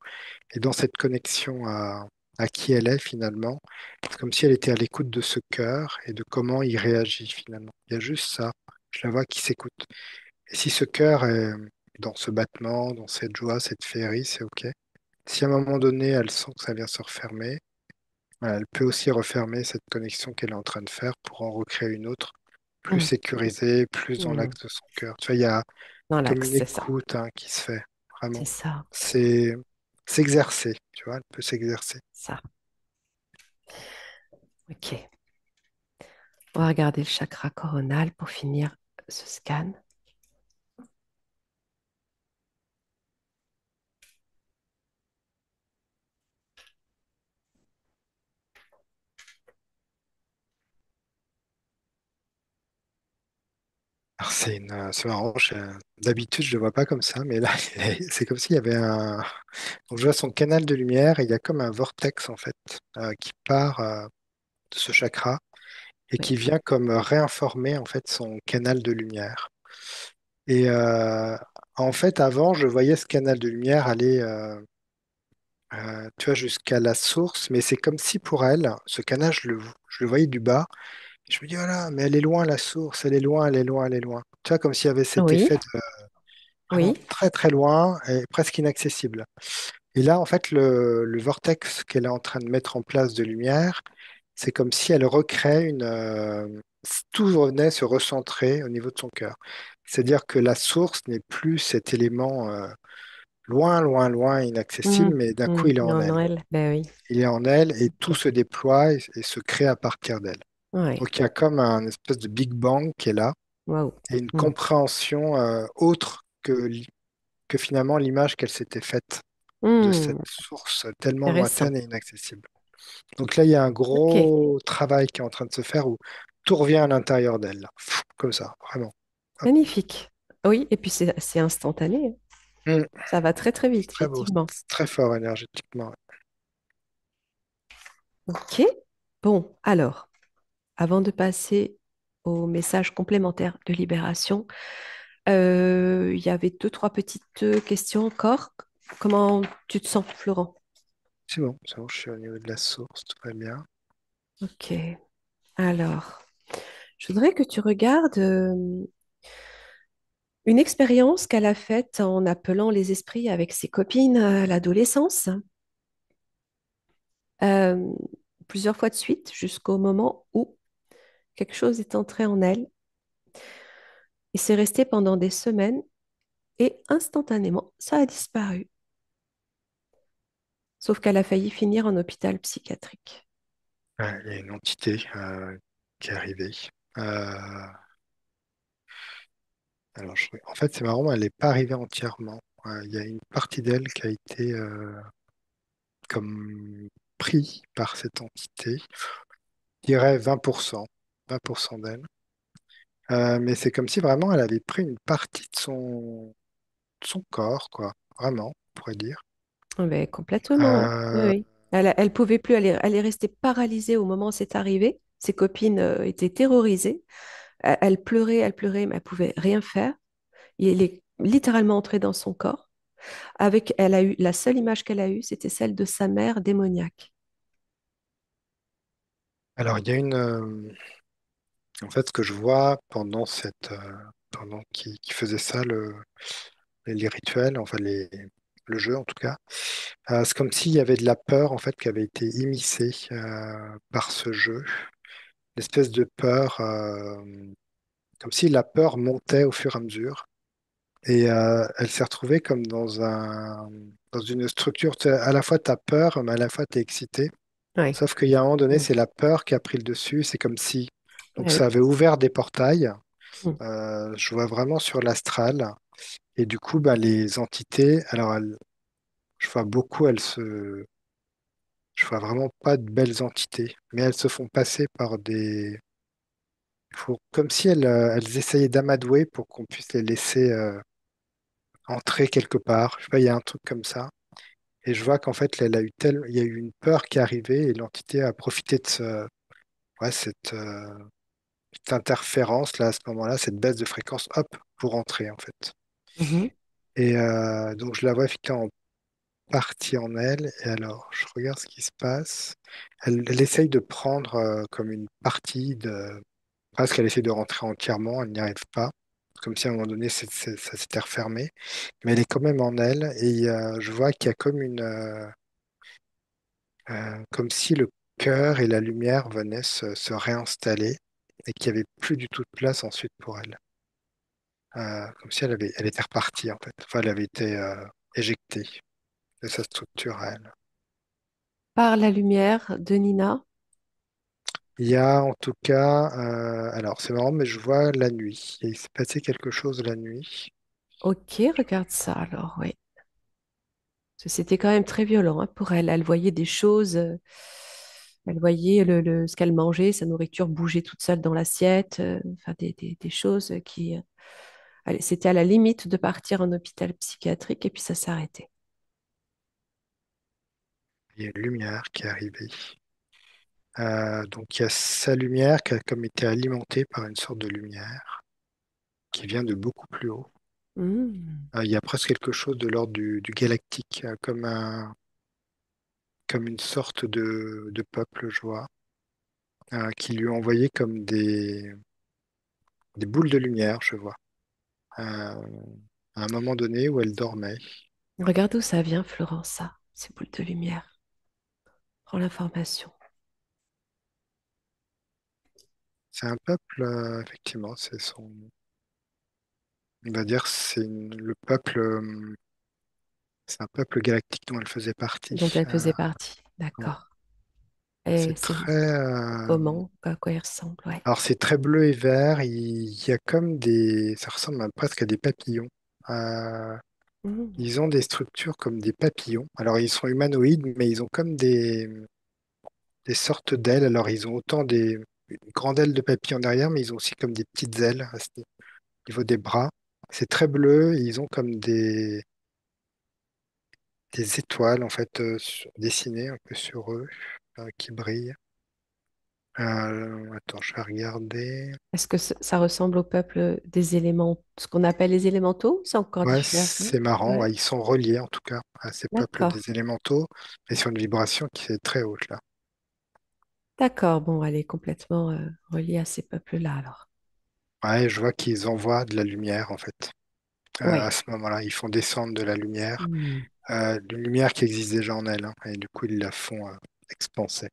S2: Et dans cette connexion à qui elle est finalement, c'est comme si elle était à l'écoute de ce cœur et de comment il réagit finalement. Il y a juste ça. Je la vois qui s'écoute. Et si ce cœur est dans ce battement, dans cette joie, cette féerie, c'est OK. Si à un moment donné, elle sent que ça vient se refermer, elle peut aussi refermer cette connexion qu'elle est en train de faire pour en recréer une autre, plus
S3: mm,
S2: sécurisée, plus dans
S3: mm.
S2: l'axe de son cœur. Tu vois, il y a
S3: Dans
S2: comme
S3: l'axe,
S2: une
S3: c'est ça.
S2: écoute qui se fait,
S3: C'est
S2: vraiment.
S3: ça.
S2: C'est s'exercer, tu vois, elle peut s'exercer.
S3: Ça. Ok. On va regarder le chakra coronal pour finir ce scan.
S2: Alors c'est marrant, d'habitude je le vois pas comme ça, mais là c'est comme s'il y avait donc je vois son canal de lumière et il y a comme un vortex en fait qui part de ce chakra et
S3: Oui.
S2: qui vient comme réinformer en fait son canal de lumière. Et en fait avant je voyais ce canal de lumière aller tu vois jusqu'à la source, mais c'est comme si pour elle ce canal je le voyais du bas. Et je me dis voilà, mais elle est loin la source, elle est loin, elle est loin, elle est loin. Tu vois comme s'il y avait cet
S3: Oui,
S2: effet vraiment
S3: oui.
S2: très très loin et presque inaccessible. Et là, en fait, le vortex qu'elle est en train de mettre en place de lumière, c'est comme si elle recrée tout venait se recentrer au niveau de son cœur. C'est-à-dire que la source n'est plus cet élément loin, inaccessible, mais d'un coup, il est en
S3: Non, non,
S2: elle.
S3: elle. Ben oui.
S2: Il est en elle et tout
S3: Ok.
S2: se déploie et se crée à partir d'elle.
S3: Oui.
S2: Donc il y a comme un espèce de Big Bang qui est là
S3: Waouh.
S2: et une
S3: Hmm.
S2: compréhension autre que finalement l'image qu'elle s'était faite de cette
S3: Hmm.
S2: source tellement
S3: Intéressant.
S2: lointaine et inaccessible. Donc là, il y a un
S3: Ok.
S2: gros travail qui est en train de se faire où tout revient à l'intérieur d'elle, là. Comme ça, vraiment. Hop.
S3: Magnifique. Oui, et puis c'est instantané, hein.
S2: Mm.
S3: Ça va très très
S2: C'est
S3: vite,
S2: très beau,
S3: effectivement.
S2: c'est très fort énergétiquement.
S3: Ok. Bon, alors, avant de passer au message complémentaire de libération, il y avait deux, trois petites questions encore. Comment tu te sens, Florent?
S2: C'est bon, je suis au niveau de la source, tout va bien.
S3: Ok. Alors, je voudrais que tu regardes une expérience qu'elle a faite en appelant les esprits avec ses copines à l'adolescence, euh, plusieurs fois de suite, jusqu'au moment où quelque chose est entré en elle et c'est resté pendant des semaines et instantanément, ça a disparu. Sauf qu'elle a failli finir en hôpital psychiatrique.
S2: Ouais, il y a une entité qui est arrivée. Euh, en fait, c'est marrant, elle n'est pas arrivée entièrement. Il y a une partie d'elle qui a été comme pris par cette entité. Je dirais 20%, 20% d'elle. Mais c'est comme si vraiment elle avait pris une partie de son corps, quoi. Vraiment, on pourrait dire.
S3: Ah ben, complètement, hein. Oui,
S2: Euh,
S3: oui. Elle pouvait plus, elle est restée paralysée au moment où c'est arrivé. Ses copines étaient terrorisées. Elle pleurait, mais elle pouvait rien faire. Il est littéralement entré dans son corps. Elle a eu, la seule image qu'elle a eue, c'était celle de sa mère démoniaque.
S2: alors, il y a en fait, ce que je vois pendant pendant qu'il faisait ça, les rituels, enfin le jeu en tout cas, c'est comme s'il y avait de la peur en fait qui avait été immiscée par ce jeu, une espèce de peur, comme si la peur montait au fur et à mesure. Et elle s'est retrouvée comme dans une structure, à la fois tu as peur, mais à la fois tu es excité.
S3: Oui.
S2: Sauf qu'il y a un moment donné,
S3: Mm.
S2: c'est la peur qui a pris le dessus. C'est comme si, donc
S3: Ah
S2: ça
S3: oui.
S2: avait ouvert des portails.
S3: Mm.
S2: Je vois vraiment sur l'astral. Et du coup, bah, les entités, je vois beaucoup, je vois vraiment pas de belles entités, mais elles se font passer par comme si elles essayaient d'amadouer pour qu'on puisse les laisser entrer quelque part. Je sais pas, il y a un truc comme ça. Et je vois qu'en fait, il y a eu une peur qui est arrivée et l'entité a profité de ouais, cette interférence là, à ce moment-là, cette baisse de fréquence, hop, pour entrer en fait.
S3: Mhm.
S2: Et donc je la vois effectivement partie en elle. Et alors, je regarde ce qui se passe. Elle essaye de prendre comme une partie de. Presque, elle essaie de rentrer entièrement, elle n'y arrive pas. Comme si à un moment donné, ça s'était refermé. Mais elle est quand même en elle. Et je vois qu'il y a comme comme si le cœur et la lumière venaient se réinstaller et qu'il n'y avait plus du tout de place ensuite pour elle. Comme si elle était repartie en fait. Enfin, elle avait été éjectée de sa structure à elle.
S3: Par la lumière de Nina.
S2: Il y a en tout cas, alors c'est marrant, mais je vois la nuit. Il s'est passé quelque chose la nuit.
S3: Ok, regarde ça alors, oui. Parce que c'était quand même très violent hein, pour elle. Elle voyait des choses, elle voyait ce qu'elle mangeait, sa nourriture bouger toute seule dans l'assiette, enfin des choses qui... c'était à la limite de partir en hôpital psychiatrique et puis ça s'est arrêté.
S2: Il y a une lumière qui est arrivée. Donc il y a sa lumière qui a comme été alimentée par une sorte de lumière qui vient de beaucoup plus haut.
S3: Hmm.
S2: Il y a presque quelque chose de l'ordre du galactique, comme une sorte de peuple, je vois, qui lui ont envoyé comme des boules de lumière, je vois, à un moment donné où elle dormait.
S3: Regarde d'où ça vient, Florence, ça, ces boules de lumière. Prends l'information.
S2: C'est un peuple, effectivement, on va dire, le peuple, c'est un peuple galactique dont elle faisait
S3: Dont
S2: partie.
S3: elle faisait partie.
S2: Ouais.
S3: D'accord. Et
S2: C'est
S3: c'est
S2: très,
S3: comment? À quoi il ressemble? Ouais.
S2: alors c'est très bleu et vert. Il y a comme ça ressemble presque à des papillons. Euh,
S3: Hmm.
S2: Ils ont des structures comme des papillons. Alors ils sont humanoïdes, mais ils ont comme des sortes d'ailes. Alors ils ont autant une grande aile de papillon derrière, mais ils ont aussi comme des petites ailes au niveau des bras. C'est très bleu. Et ils ont comme des étoiles en fait dessinées un peu sur eux qui brillent. Attends, je vais regarder.
S3: Est-ce que ça ressemble au peuple des éléments, ce qu'on appelle les élémentaux? C'est encore
S2: Ouais,
S3: différent.
S2: c'est marrant.
S3: Ouais.
S2: Ouais, ils sont reliés en tout cas à ces peuples
S3: D'accord.
S2: des élémentaux et sur une vibration qui est très haute là.
S3: D'accord. Bon, elle est complètement reliée à ces peuples-là, alors.
S2: Ouais, je vois qu'ils envoient de la lumière en fait. À
S3: Oui.
S2: ce moment-là, ils font descendre de la lumière,
S3: Hmm.
S2: une lumière qui existe déjà en elle, hein, et du coup ils la font expanser.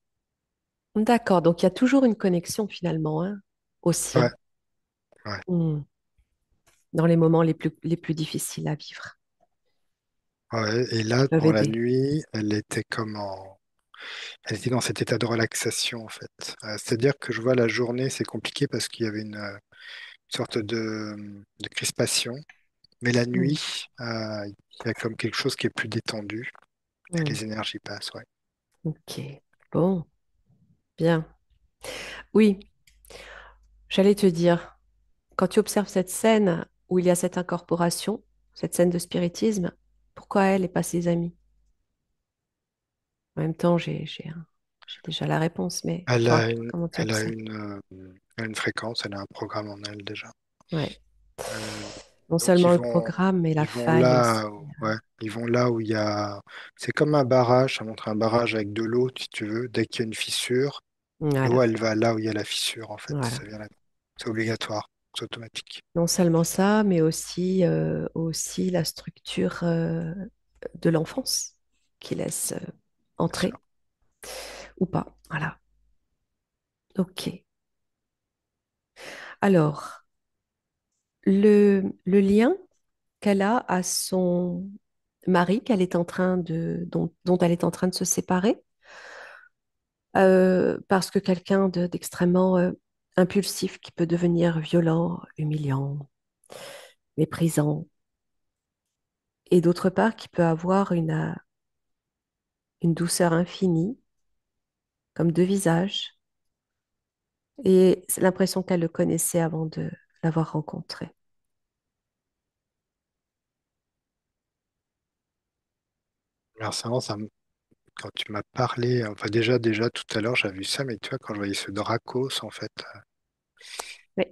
S3: D'accord. Donc, il y a toujours une connexion, finalement, hein, aussi,
S2: Ouais,
S3: hein.
S2: ouais,
S3: Hmm. Dans les moments les plus difficiles à vivre.
S2: ouais. Et
S3: Ils
S2: là,
S3: peuvent
S2: dans la
S3: aider.
S2: nuit, elle était dans cet état de relaxation en fait. C'est-à-dire que je vois la journée, c'est compliqué parce qu'il y avait une sorte de crispation. Mais la
S3: Hmm.
S2: nuit, il y a comme quelque chose qui est plus détendu et
S3: Hmm.
S2: les énergies passent, ouais.
S3: Ok. Bon, bien. Oui, j'allais te dire. quand tu observes cette scène où il y a cette incorporation, cette scène de spiritisme, pourquoi elle et pas ses amis? En même temps, j'ai déjà la réponse, mais
S2: Elle
S3: toi,
S2: a une,
S3: comment tu
S2: elle a
S3: observes?
S2: elle a une fréquence, elle a un programme en elle déjà.
S3: Ouais.
S2: Euh,
S3: Non
S2: donc
S3: seulement le programme, mais la
S2: ils vont
S3: faille aussi.
S2: là, ouais, ils vont là où il y a, c'est comme un barrage, ça montre un barrage avec de l'eau, si tu veux. Dès qu'il y a une fissure, l'eau,
S3: Voilà,
S2: elle va là où il y a la fissure, en fait.
S3: voilà.
S2: Ça vient là. C'est obligatoire, c'est automatique,
S3: Non seulement ça, mais aussi, aussi la structure de l'enfance qui laisse
S2: bien sûr.
S3: entrer ou pas. Voilà. OK. Alors, le lien qu'elle a à son mari qu'elle est en train dont elle est en train de se séparer, parce que quelqu'un d'extrêmement impulsif qui peut devenir violent, humiliant, méprisant, et d'autre part qui peut avoir une douceur infinie, comme deux visages, et c'est l'impression qu'elle le connaissait avant de l'avoir rencontré.
S2: Alors, quand tu m'as parlé, enfin déjà tout à l'heure, j'avais vu ça, mais tu vois, quand je voyais ce Dracos, en fait,
S3: Oui,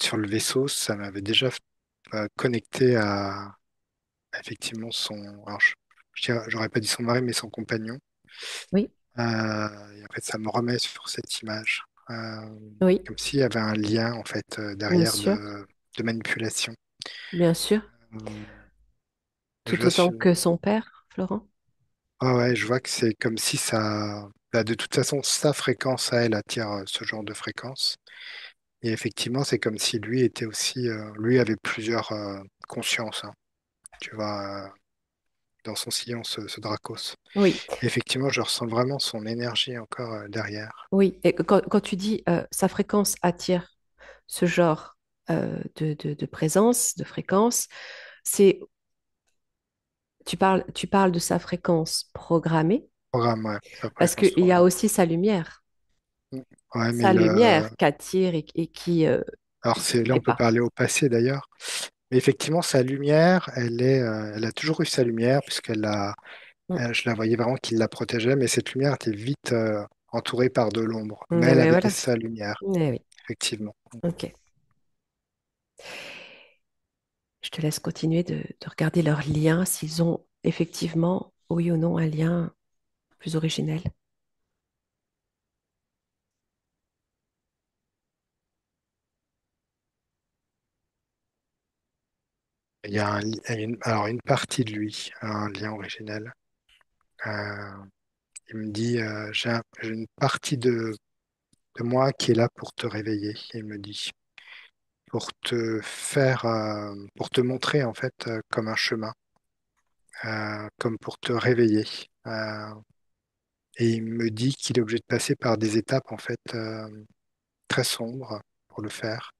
S2: sur le vaisseau, ça m'avait déjà connecté effectivement alors j'aurais pas dit son mari, mais son compagnon.
S3: oui,
S2: Et en fait, ça me remet sur cette image,
S3: oui,
S2: comme s'il y avait un lien en fait
S3: bien
S2: derrière
S3: sûr,
S2: de manipulation.
S3: bien sûr,
S2: Euh, je
S3: tout
S2: vois,
S3: autant que son père, Florent.
S2: ouais, je vois que c'est comme si ça, bah, de toute façon, sa fréquence à elle attire ce genre de fréquence. Et effectivement, c'est comme si lui était aussi, lui avait plusieurs consciences, hein, tu vois, dans son sillon, ce Dracos.
S3: Oui,
S2: Et effectivement, je ressens vraiment son énergie encore derrière.
S3: oui. Et quand tu dis sa fréquence attire ce genre de présence, de fréquence, c'est tu parles de sa fréquence programmée
S2: Programme, ouais, sa
S3: parce
S2: fréquence
S3: qu'il y a
S2: programme.
S3: aussi
S2: Ouais, mais
S3: sa lumière qu'attire et qui
S2: alors là,
S3: et
S2: on peut
S3: pas.
S2: parler au passé d'ailleurs. Mais effectivement, sa lumière, elle a toujours eu sa lumière puisqu'elle a,
S3: Mm.
S2: je la voyais vraiment qu'il la protégeait, mais cette lumière était vite entourée par de l'ombre. Mais
S3: Eh
S2: elle
S3: ben
S2: avait
S3: voilà.
S2: sa lumière,
S3: Eh oui.
S2: effectivement.
S3: Ok. Je te laisse continuer de regarder leurs liens, s'ils ont effectivement, oui ou non, un lien plus originel.
S2: Il y a alors une partie de lui a un lien originel. Euh, il me dit, j'ai une partie de moi qui est là pour te réveiller. Il me dit, pour te montrer en fait comme un chemin, comme pour te réveiller. Euh, et il me dit qu'il est obligé de passer par des étapes en fait très sombres pour le faire.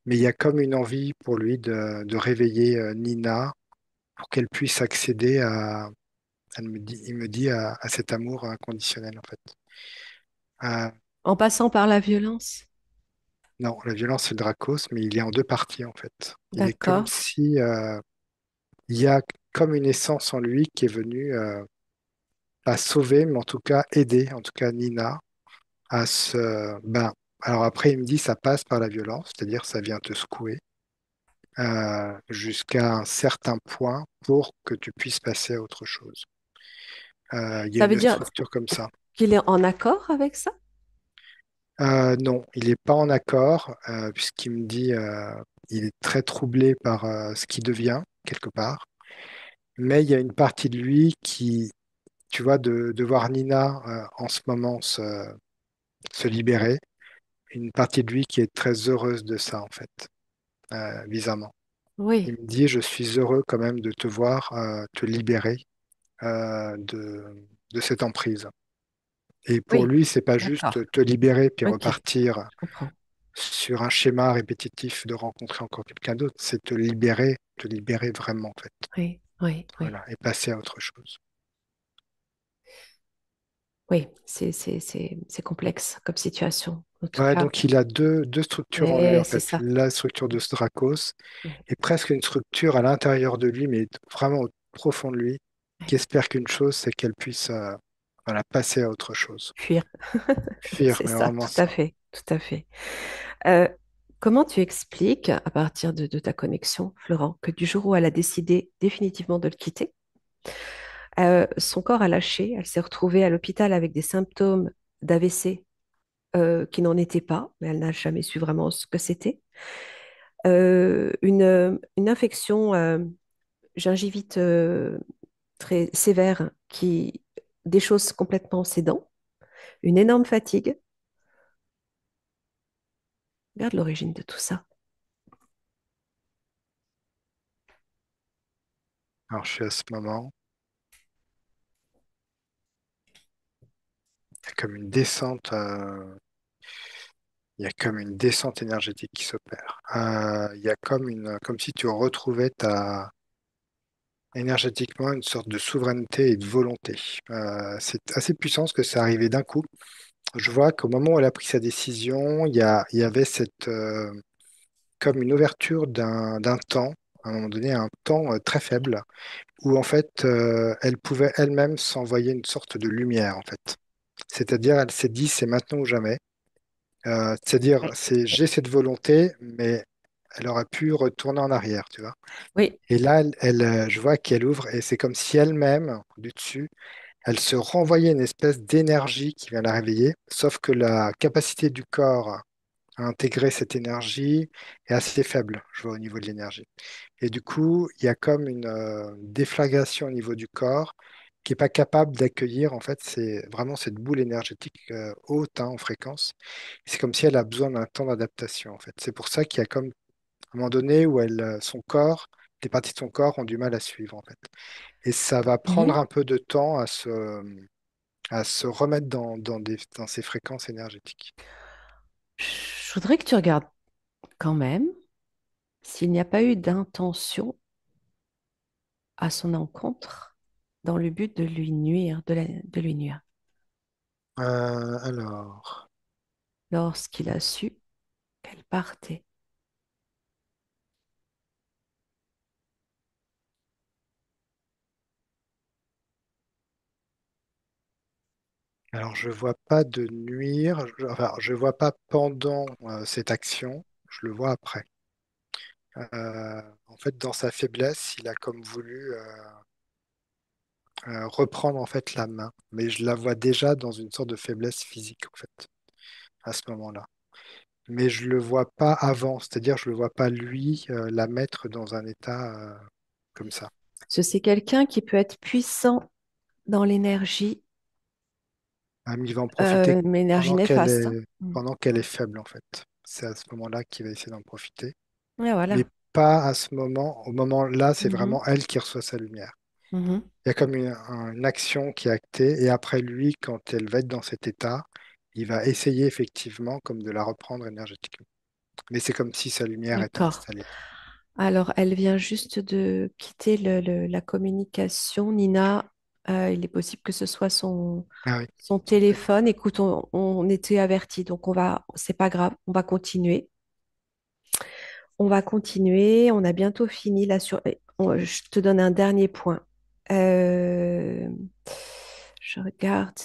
S2: Mais il y a comme une envie pour lui de réveiller Nina pour qu'elle puisse accéder il me dit à cet amour inconditionnel en fait. Euh,
S3: En passant par la violence.
S2: non, la violence c'est le Dracos, mais il est en deux parties en fait. Il est comme
S3: D'accord.
S2: si il y a comme une essence en lui qui est venue pas sauver, mais en tout cas aider, en tout cas Nina à se. Ben, alors après, il me dit ça passe par la violence, c'est-à-dire ça vient te secouer jusqu'à un certain point pour que tu puisses passer à autre chose. Il y a
S3: Ça veut
S2: une
S3: dire
S2: structure comme ça.
S3: qu'il est en accord avec ça?
S2: Non, il n'est pas en accord, puisqu'il me dit il est très troublé par ce qui devient, quelque part. Mais il y a une partie de lui qui, tu vois, de voir Nina en ce moment se libérer, une partie de lui qui est très heureuse de ça, en fait, bizarrement. Il
S3: Oui,
S2: me dit, je suis heureux quand même de te voir te libérer de cette emprise. Et pour
S3: oui.
S2: lui, c'est pas
S3: D'accord.
S2: juste te libérer puis
S3: Ok,
S2: repartir
S3: je comprends.
S2: sur un schéma répétitif de rencontrer encore quelqu'un d'autre, c'est te libérer vraiment, en fait.
S3: Oui, oui, oui.
S2: Voilà, et passer à autre chose.
S3: Oui, c'est complexe comme situation. En tout
S2: Ouais,
S3: cas,
S2: donc il a deux structures en lui,
S3: et
S2: en
S3: c'est
S2: fait.
S3: ça.
S2: La structure de Strakos
S3: Oui,
S2: et presque une structure à l'intérieur de lui, mais vraiment au profond de lui, qui
S3: oui.
S2: espère qu'une chose, c'est qu'elle puisse voilà, passer à autre chose.
S3: Fuir.
S2: Fuir,
S3: C'est
S2: mais
S3: ça,
S2: vraiment
S3: tout à
S2: ça.
S3: fait, tout à fait. Euh, Comment tu expliques, à partir de ta connexion, Florent, que du jour où elle a décidé définitivement de le quitter, son corps a lâché, elle s'est retrouvée à l'hôpital avec des symptômes d'AVC qui n'en étaient pas, mais elle n'a jamais su vraiment ce que c'était. Une infection gingivite très sévère qui déchausse complètement ses dents, une énorme fatigue. Regarde l'origine de tout ça.
S2: Alors je suis à ce moment, il y a comme une descente, il y a comme une descente énergétique qui s'opère. Il y a comme si tu retrouvais énergétiquement une sorte de souveraineté et de volonté. C'est assez puissant parce que c'est arrivé d'un coup. Je vois qu'au moment où elle a pris sa décision, il y avait comme une ouverture d'un temps, à un moment donné, un temps très faible, où en fait, elle pouvait elle-même s'envoyer une sorte de lumière, en fait. C'est-à-dire, elle s'est dit, c'est maintenant ou jamais. C'est-à-dire,
S3: Oui,
S2: j'ai cette volonté, mais elle aurait pu retourner en arrière, tu vois.
S3: oui,
S2: Et là, je vois qu'elle ouvre, et c'est comme si elle-même, du dessus, elle se renvoyait une espèce d'énergie qui vient la réveiller, sauf que la capacité du corps à intégrer cette énergie est assez faible, je vois, au niveau de l'énergie. Et du coup, il y a comme une déflagration au niveau du corps qui n'est pas capable d'accueillir, en fait, c'est vraiment cette boule énergétique haute hein, en fréquence. C'est comme si elle a besoin d'un temps d'adaptation, en fait. C'est pour ça qu'il y a comme un moment donné où son corps, des parties de son corps ont du mal à suivre, en fait. Et ça va prendre
S3: oui.
S2: un peu de temps à se remettre dans ces fréquences énergétiques.
S3: Je voudrais que tu regardes quand même s'il n'y a pas eu d'intention à son encontre dans le but de lui nuire, de lui nuire,
S2: Alors,
S3: lorsqu'il a su qu'elle partait.
S2: je vois pas de nuire, enfin, je vois pas pendant cette action, je le vois après. En fait, dans sa faiblesse, il a comme voulu reprendre en fait la main, mais je la vois déjà dans une sorte de faiblesse physique en fait à ce moment-là. Mais je le vois pas avant, c'est-à-dire je le vois pas lui la mettre dans un état comme ça.
S3: Parce que c'est quelqu'un qui peut être puissant dans l'énergie,
S2: Ah, mais il va en profiter
S3: mais énergie
S2: pendant qu'elle
S3: néfaste, hein.
S2: est pendant qu'elle est faible en fait. C'est à ce moment-là qu'il va essayer d'en profiter,
S3: Et
S2: mais
S3: voilà.
S2: pas à ce moment. Au moment là, c'est
S3: Mhm,
S2: vraiment elle qui reçoit sa lumière.
S3: mhm.
S2: Il y a comme une action qui est actée, et après lui, quand elle va être dans cet état, il va essayer effectivement comme de la reprendre énergétiquement. Mais c'est comme si sa lumière était
S3: D'accord.
S2: installée.
S3: Alors, elle vient juste de quitter la communication. Nina, il est possible que ce soit
S2: Ah oui,
S3: son
S2: son téléphone.
S3: téléphone. Écoute, on était avertis, donc c'est pas grave, on va continuer. On va continuer. On a bientôt fini là sur. Je te donne un dernier point. Euh, je regarde.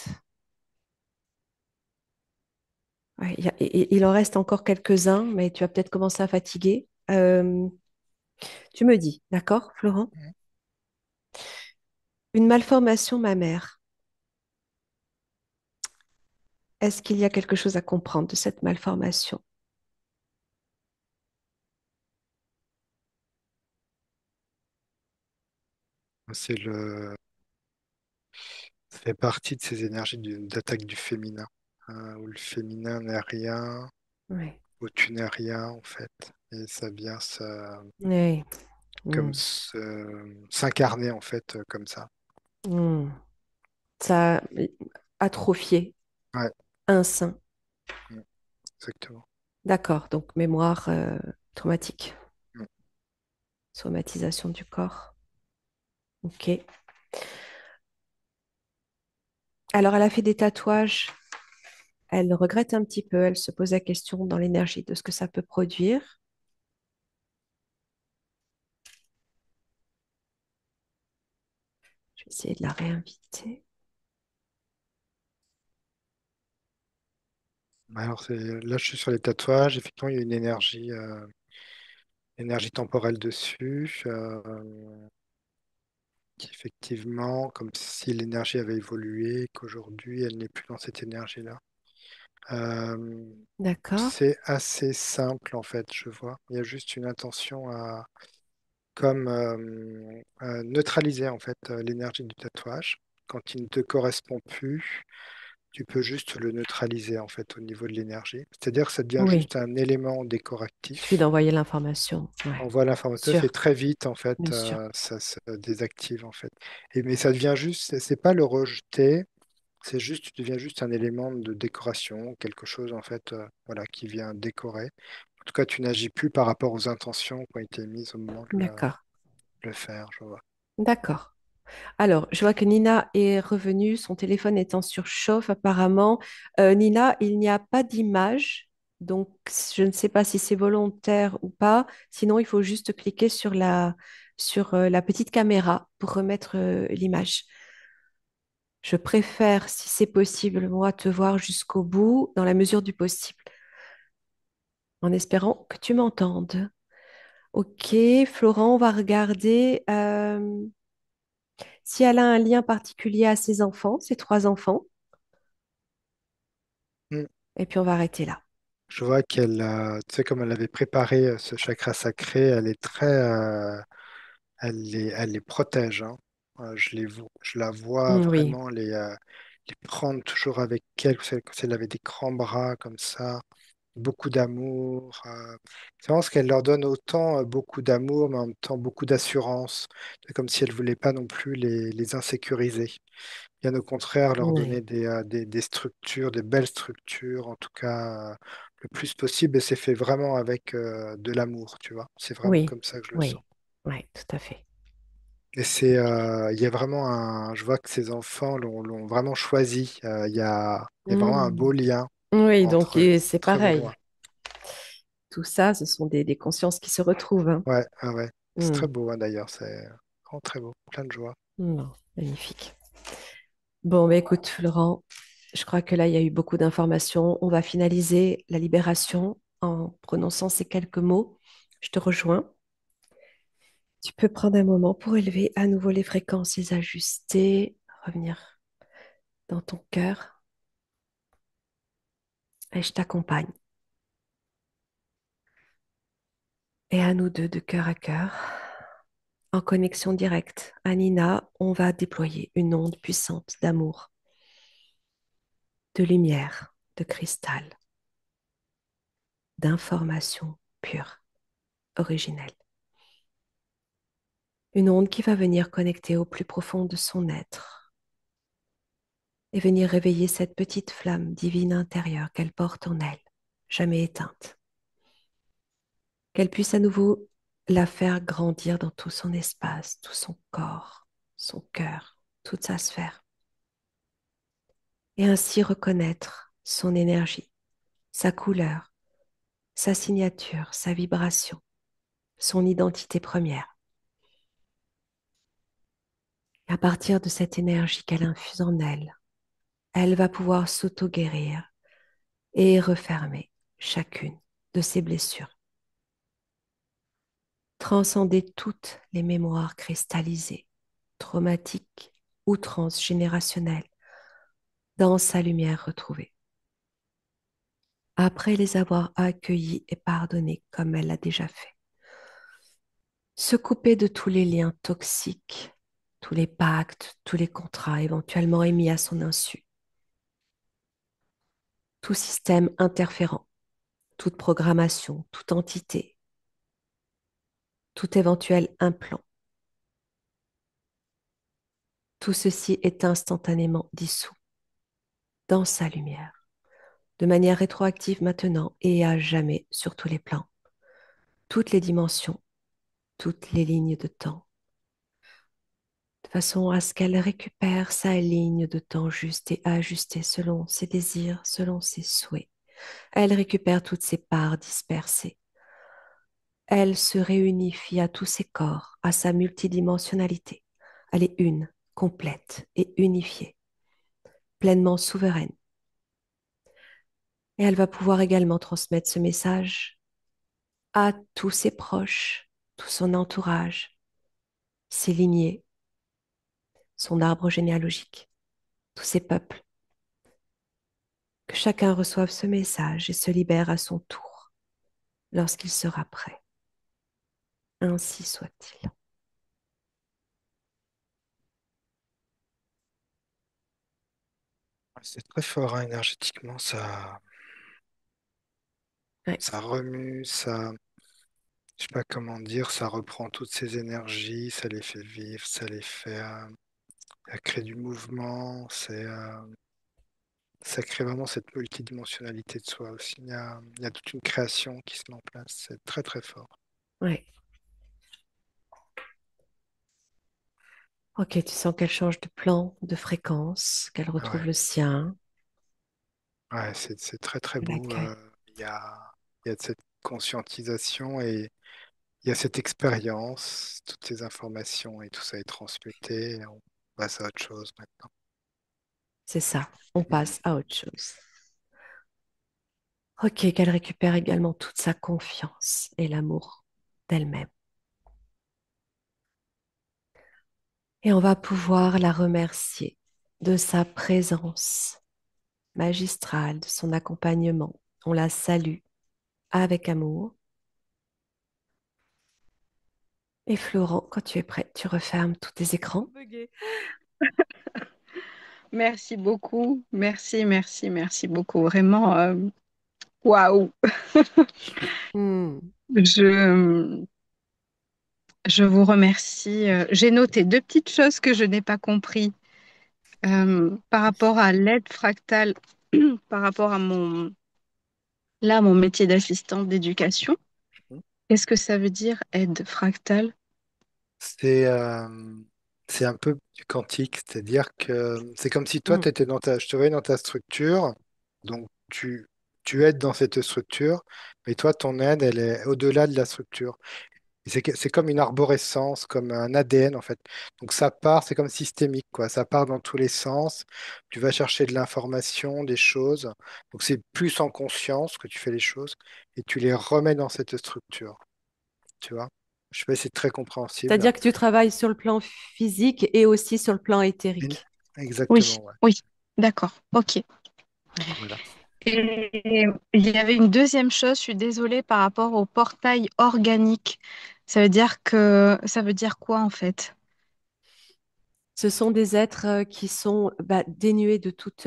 S3: Ouais, il en reste encore quelques-uns, mais tu vas peut-être commencer à fatiguer. Tu me dis, d'accord, Florent?
S2: Mhm.
S3: Une malformation mammaire. Est-ce qu'il y a quelque chose à comprendre de cette malformation?
S2: C'est Ça fait partie de ces énergies d'attaque du féminin, hein, où le féminin n'est rien,
S3: Oui.
S2: où tu n'es rien en fait. Et ça vient
S3: Oui.
S2: comme
S3: Hmm.
S2: s'incarner en fait comme ça.
S3: Hmm. Ça a atrophié
S2: Ouais,
S3: un sein.
S2: mm, exactement.
S3: D'accord, donc mémoire traumatique,
S2: Mm.
S3: somatisation du corps. Ok. Alors, elle a fait des tatouages. Elle regrette un petit peu. Elle se pose la question dans l'énergie de ce que ça peut produire. Je vais essayer de la réinviter.
S2: Alors, là, je suis sur les tatouages. Effectivement, il y a une énergie temporelle dessus, qui effectivement, comme si l'énergie avait évolué, qu'aujourd'hui, elle n'est plus dans cette énergie-là. Euh,
S3: D'accord.
S2: c'est assez simple, en fait, je vois. Il y a juste une intention à comme neutraliser, en fait, l'énergie du tatouage. Quand il ne te correspond plus, tu peux juste le neutraliser, en fait, au niveau de l'énergie. C'est-à-dire que ça devient
S3: Oui,
S2: juste un élément
S3: il suffit
S2: décoratif.
S3: d'envoyer l'information. Ouais,
S2: On voit l'information et
S3: sûr,
S2: très vite, en fait,
S3: bien sûr.
S2: ça se désactive, en fait. Mais ça devient juste, c'est pas le rejeter, c'est juste, tu deviens juste un élément de décoration, quelque chose, en fait, voilà, qui vient décorer. En tout cas, tu n'agis plus par rapport aux intentions qui ont été mises au moment de
S3: D'accord.
S2: le faire, je vois.
S3: D'accord. Alors, je vois que Nina est revenue, son téléphone est en surchauffe apparemment. Nina, il n'y a pas d'image, donc je ne sais pas si c'est volontaire ou pas. Sinon, il faut juste cliquer sur la petite caméra pour remettre l'image. Je préfère, si c'est possible, moi, te voir jusqu'au bout, dans la mesure du possible, en espérant que tu m'entendes. Ok, Florent, on va regarder si elle a un lien particulier à ses enfants, ses trois enfants.
S2: Hmm.
S3: Et puis on va arrêter là.
S2: Je vois qu'elle, tu sais, comme elle avait préparé ce chakra sacré, elle est très, elle les protège, hein. Je la vois
S3: Oui,
S2: vraiment les prendre toujours avec elle, comme si elle avait des grands bras comme ça, beaucoup d'amour. C'est vraiment ce qu'elle leur donne autant beaucoup d'amour, mais en même temps beaucoup d'assurance. C'est comme si elle voulait pas non plus les insécuriser. Bien au contraire, leur donner
S3: oui,
S2: des structures, des belles structures, en tout cas le plus possible. Et c'est fait vraiment avec de l'amour, tu vois. C'est vraiment
S3: oui,
S2: comme ça que je le sens.
S3: oui, oui, tout à fait.
S2: Et il y a vraiment je vois que ces enfants l'ont vraiment choisi. Il y a vraiment un
S3: Hmm.
S2: beau lien
S3: Oui, donc
S2: entre eux.
S3: c'est
S2: Très beau
S3: pareil.
S2: lien.
S3: Tout ça, ce sont des consciences qui se retrouvent, hein.
S2: Ouais, ah ouais. C'est
S3: Hmm.
S2: très beau, hein, d'ailleurs. C'est vraiment très beau. Plein de joie.
S3: Non, magnifique. Bon, bah, écoute, Florent, je crois que là, il y a eu beaucoup d'informations. On va finaliser la libération en prononçant ces quelques mots. Je te rejoins. Tu peux prendre un moment pour élever à nouveau les fréquences, les ajuster, revenir dans ton cœur et je t'accompagne. Et à nous deux, de cœur à cœur, en connexion directe à Nina, on va déployer une onde puissante d'amour, de lumière, de cristal, d'information pure, originelle. Une onde qui va venir connecter au plus profond de son être et venir réveiller cette petite flamme divine intérieure qu'elle porte en elle, jamais éteinte. Qu'elle puisse à nouveau la faire grandir dans tout son espace, tout son corps, son cœur, toute sa sphère, et ainsi reconnaître son énergie, sa couleur, sa signature, sa vibration, son identité première. Et à partir de cette énergie qu'elle infuse en elle, elle va pouvoir s'auto-guérir et refermer chacune de ses blessures, transcender toutes les mémoires cristallisées, traumatiques ou transgénérationnelles dans sa lumière retrouvée, après les avoir accueillis et pardonnés comme elle l'a déjà fait. Se couper de tous les liens toxiques, tous les pactes, tous les contrats éventuellement émis à son insu, tout système interférent, toute programmation, toute entité, tout éventuel implant. Tout ceci est instantanément dissous dans sa lumière, de manière rétroactive maintenant et à jamais sur tous les plans, toutes les dimensions, toutes les lignes de temps, de façon à ce qu'elle récupère sa ligne de temps juste et ajustée selon ses désirs, selon ses souhaits. Elle récupère toutes ses parts dispersées. Elle se réunifie à tous ses corps, à sa multidimensionnalité. Elle est une, complète et unifiée, pleinement souveraine. Et elle va pouvoir également transmettre ce message à tous ses proches, tout son entourage, ses lignées, son arbre généalogique, tous ses peuples. Que chacun reçoive ce message et se libère à son tour lorsqu'il sera prêt. Ainsi soit-il.
S2: C'est très fort, hein, énergétiquement,
S3: Ouais,
S2: ça remue, je sais pas comment dire, ça reprend toutes ces énergies, ça les fait vivre, ça crée du mouvement, ça crée vraiment cette multidimensionnalité de soi aussi. Il y a toute une création qui se met en place, c'est très très fort.
S3: ouais. Ok, tu sens qu'elle change de plan, de fréquence, qu'elle retrouve
S2: Ouais,
S3: le sien,
S2: ouais, c'est très très
S3: elle
S2: beau.
S3: accueille.
S2: Il y a de cette conscientisation et il y a cette expérience, toutes ces informations et tout ça est transmuté. Et on passe à autre chose maintenant.
S3: C'est ça, on
S2: Mm.
S3: passe à autre chose. Ok, qu'elle récupère également toute sa confiance et l'amour d'elle-même. Et on va pouvoir la remercier de sa présence magistrale, de son accompagnement. On la salue avec amour. Et Florent, quand tu es prêt, tu refermes tous tes écrans.
S4: Merci beaucoup. Merci, merci, merci beaucoup. Vraiment, waouh.
S3: Hmm.
S4: Je, je vous remercie. J'ai noté deux petites choses que je n'ai pas compris par rapport à l'aide fractale, par rapport à mon métier d'assistante d'éducation. Qu'est-ce que ça veut dire aide fractale?
S2: C'est c'est un peu du quantique, c'est-à-dire que c'est comme si toi,
S3: Hmm.
S2: étais je te voyais dans ta structure, donc tu aides dans cette structure, mais toi, ton aide, elle est au-delà de la structure. Et c'est comme une arborescence, comme un ADN en fait. Donc ça part, c'est comme systémique, quoi. Ça part dans tous les sens. Tu vas chercher de l'information, des choses. Donc c'est plus en conscience que tu fais les choses et tu les remets dans cette structure, tu vois. Je sais pas si c'est très compréhensible.
S3: C'est-à-dire que tu travailles sur le plan physique et aussi sur le plan
S2: Et-
S3: éthérique.
S4: Oui,
S2: Exactement, ouais.
S4: oui, d'accord, ok.
S3: Voilà.
S2: Voilà.
S4: Et il y avait une deuxième chose, je suis désolée, par rapport au portail organique. Ça veut dire quoi en fait?
S3: Ce sont des êtres qui sont dénués de toute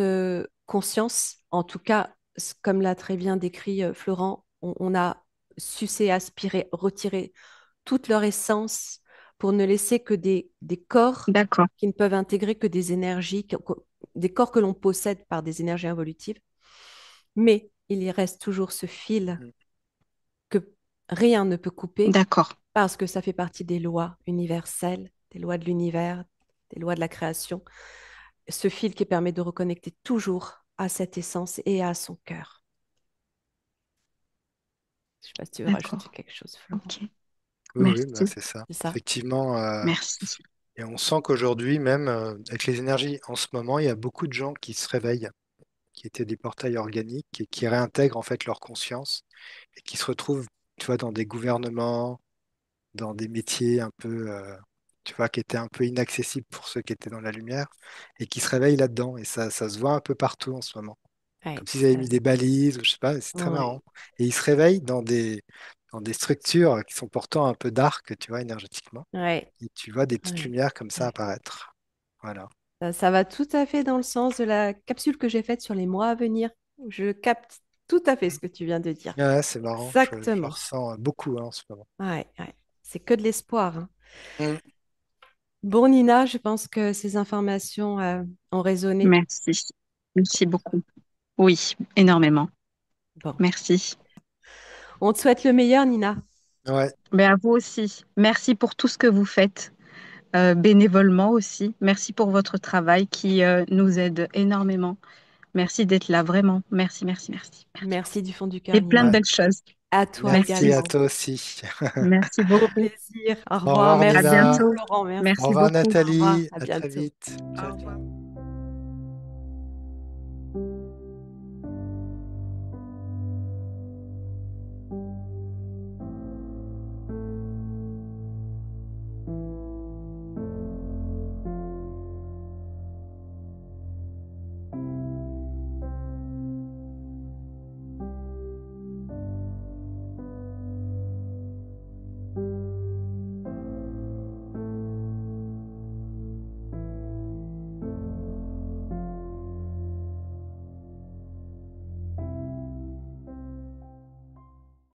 S3: conscience. En tout cas, comme l'a très bien décrit Florent, on a sucé, aspiré, retiré toute leur essence pour ne laisser que des corps
S4: D'accord,
S3: qui ne peuvent intégrer que des énergies, des corps que l'on possède par des énergies involutives. Mais il y reste toujours ce fil
S2: Mm.
S3: que rien ne peut couper
S4: d'accord,
S3: parce que ça fait partie des lois universelles, des lois de l'univers, des lois de la création. Ce fil qui permet de reconnecter toujours à cette essence et à son cœur. Je ne sais pas si tu veux rajouter
S4: d'accord.
S3: quelque chose, Florent.
S4: Ok,
S2: Oui, oui, bah,
S4: merci,
S2: c'est ça.
S3: C'est ça?
S2: Effectivement,
S4: merci.
S2: et on sent qu'aujourd'hui, même avec les énergies en ce moment, il y a beaucoup de gens qui se réveillent, qui étaient des portails organiques et qui réintègrent en fait leur conscience et qui se retrouvent, tu vois, dans des gouvernements, dans des métiers un peu, tu vois, qui étaient un peu inaccessibles pour ceux qui étaient dans la lumière et qui se réveillent là-dedans. Et ça se voit un peu partout en ce moment.
S3: Ouais,
S2: Comme s'ils avaient mis des balises, ou je sais pas, c'est très
S3: ouais,
S2: marrant. Et ils se réveillent dans des structures qui sont pourtant un peu dark, tu vois, énergétiquement.
S3: ouais,
S2: Et tu vois des petites
S3: ouais,
S2: lumières comme ça
S3: ouais.
S2: apparaître. Voilà.
S3: Ça va tout à fait dans le sens de la capsule que j'ai faite sur les mois à venir. Je capte tout à fait ce que tu viens de dire.
S2: Ouais, c'est marrant, je le
S3: Exactement.
S2: ressens beaucoup hein, en ce moment.
S3: Ouais, ouais. C'est que de l'espoir, hein.
S2: Mm.
S3: Bon, Nina, je pense que ces informations ont résonné.
S4: Merci, merci beaucoup. Oui, énormément.
S3: Bon.
S4: Merci.
S3: On te souhaite le meilleur, Nina.
S2: Ouais,
S4: Mais à vous aussi. Merci pour tout ce que vous faites. bénévolement aussi. Merci pour votre travail qui nous aide énormément. Merci d'être là, vraiment. Merci, merci, merci. Merci.
S3: Merci du fond du cœur,
S4: Et plein de
S3: Nina.
S2: Ouais,
S4: belles choses.
S3: À toi
S2: merci
S4: Merci.
S2: à
S3: également.
S2: toi aussi.
S4: Merci
S3: Au
S4: beaucoup.
S3: plaisir. Au
S2: Au
S3: revoir.
S2: revoir
S4: À
S3: Merci,
S2: Nina.
S4: bientôt.
S3: Florent.
S2: Au
S3: Merci.
S4: Merci
S2: revoir
S4: beaucoup.
S3: Au revoir.
S2: Nathalie.
S3: À
S2: À très
S3: bientôt.
S2: vite.
S4: Au
S2: Ciao, ciao.
S4: revoir.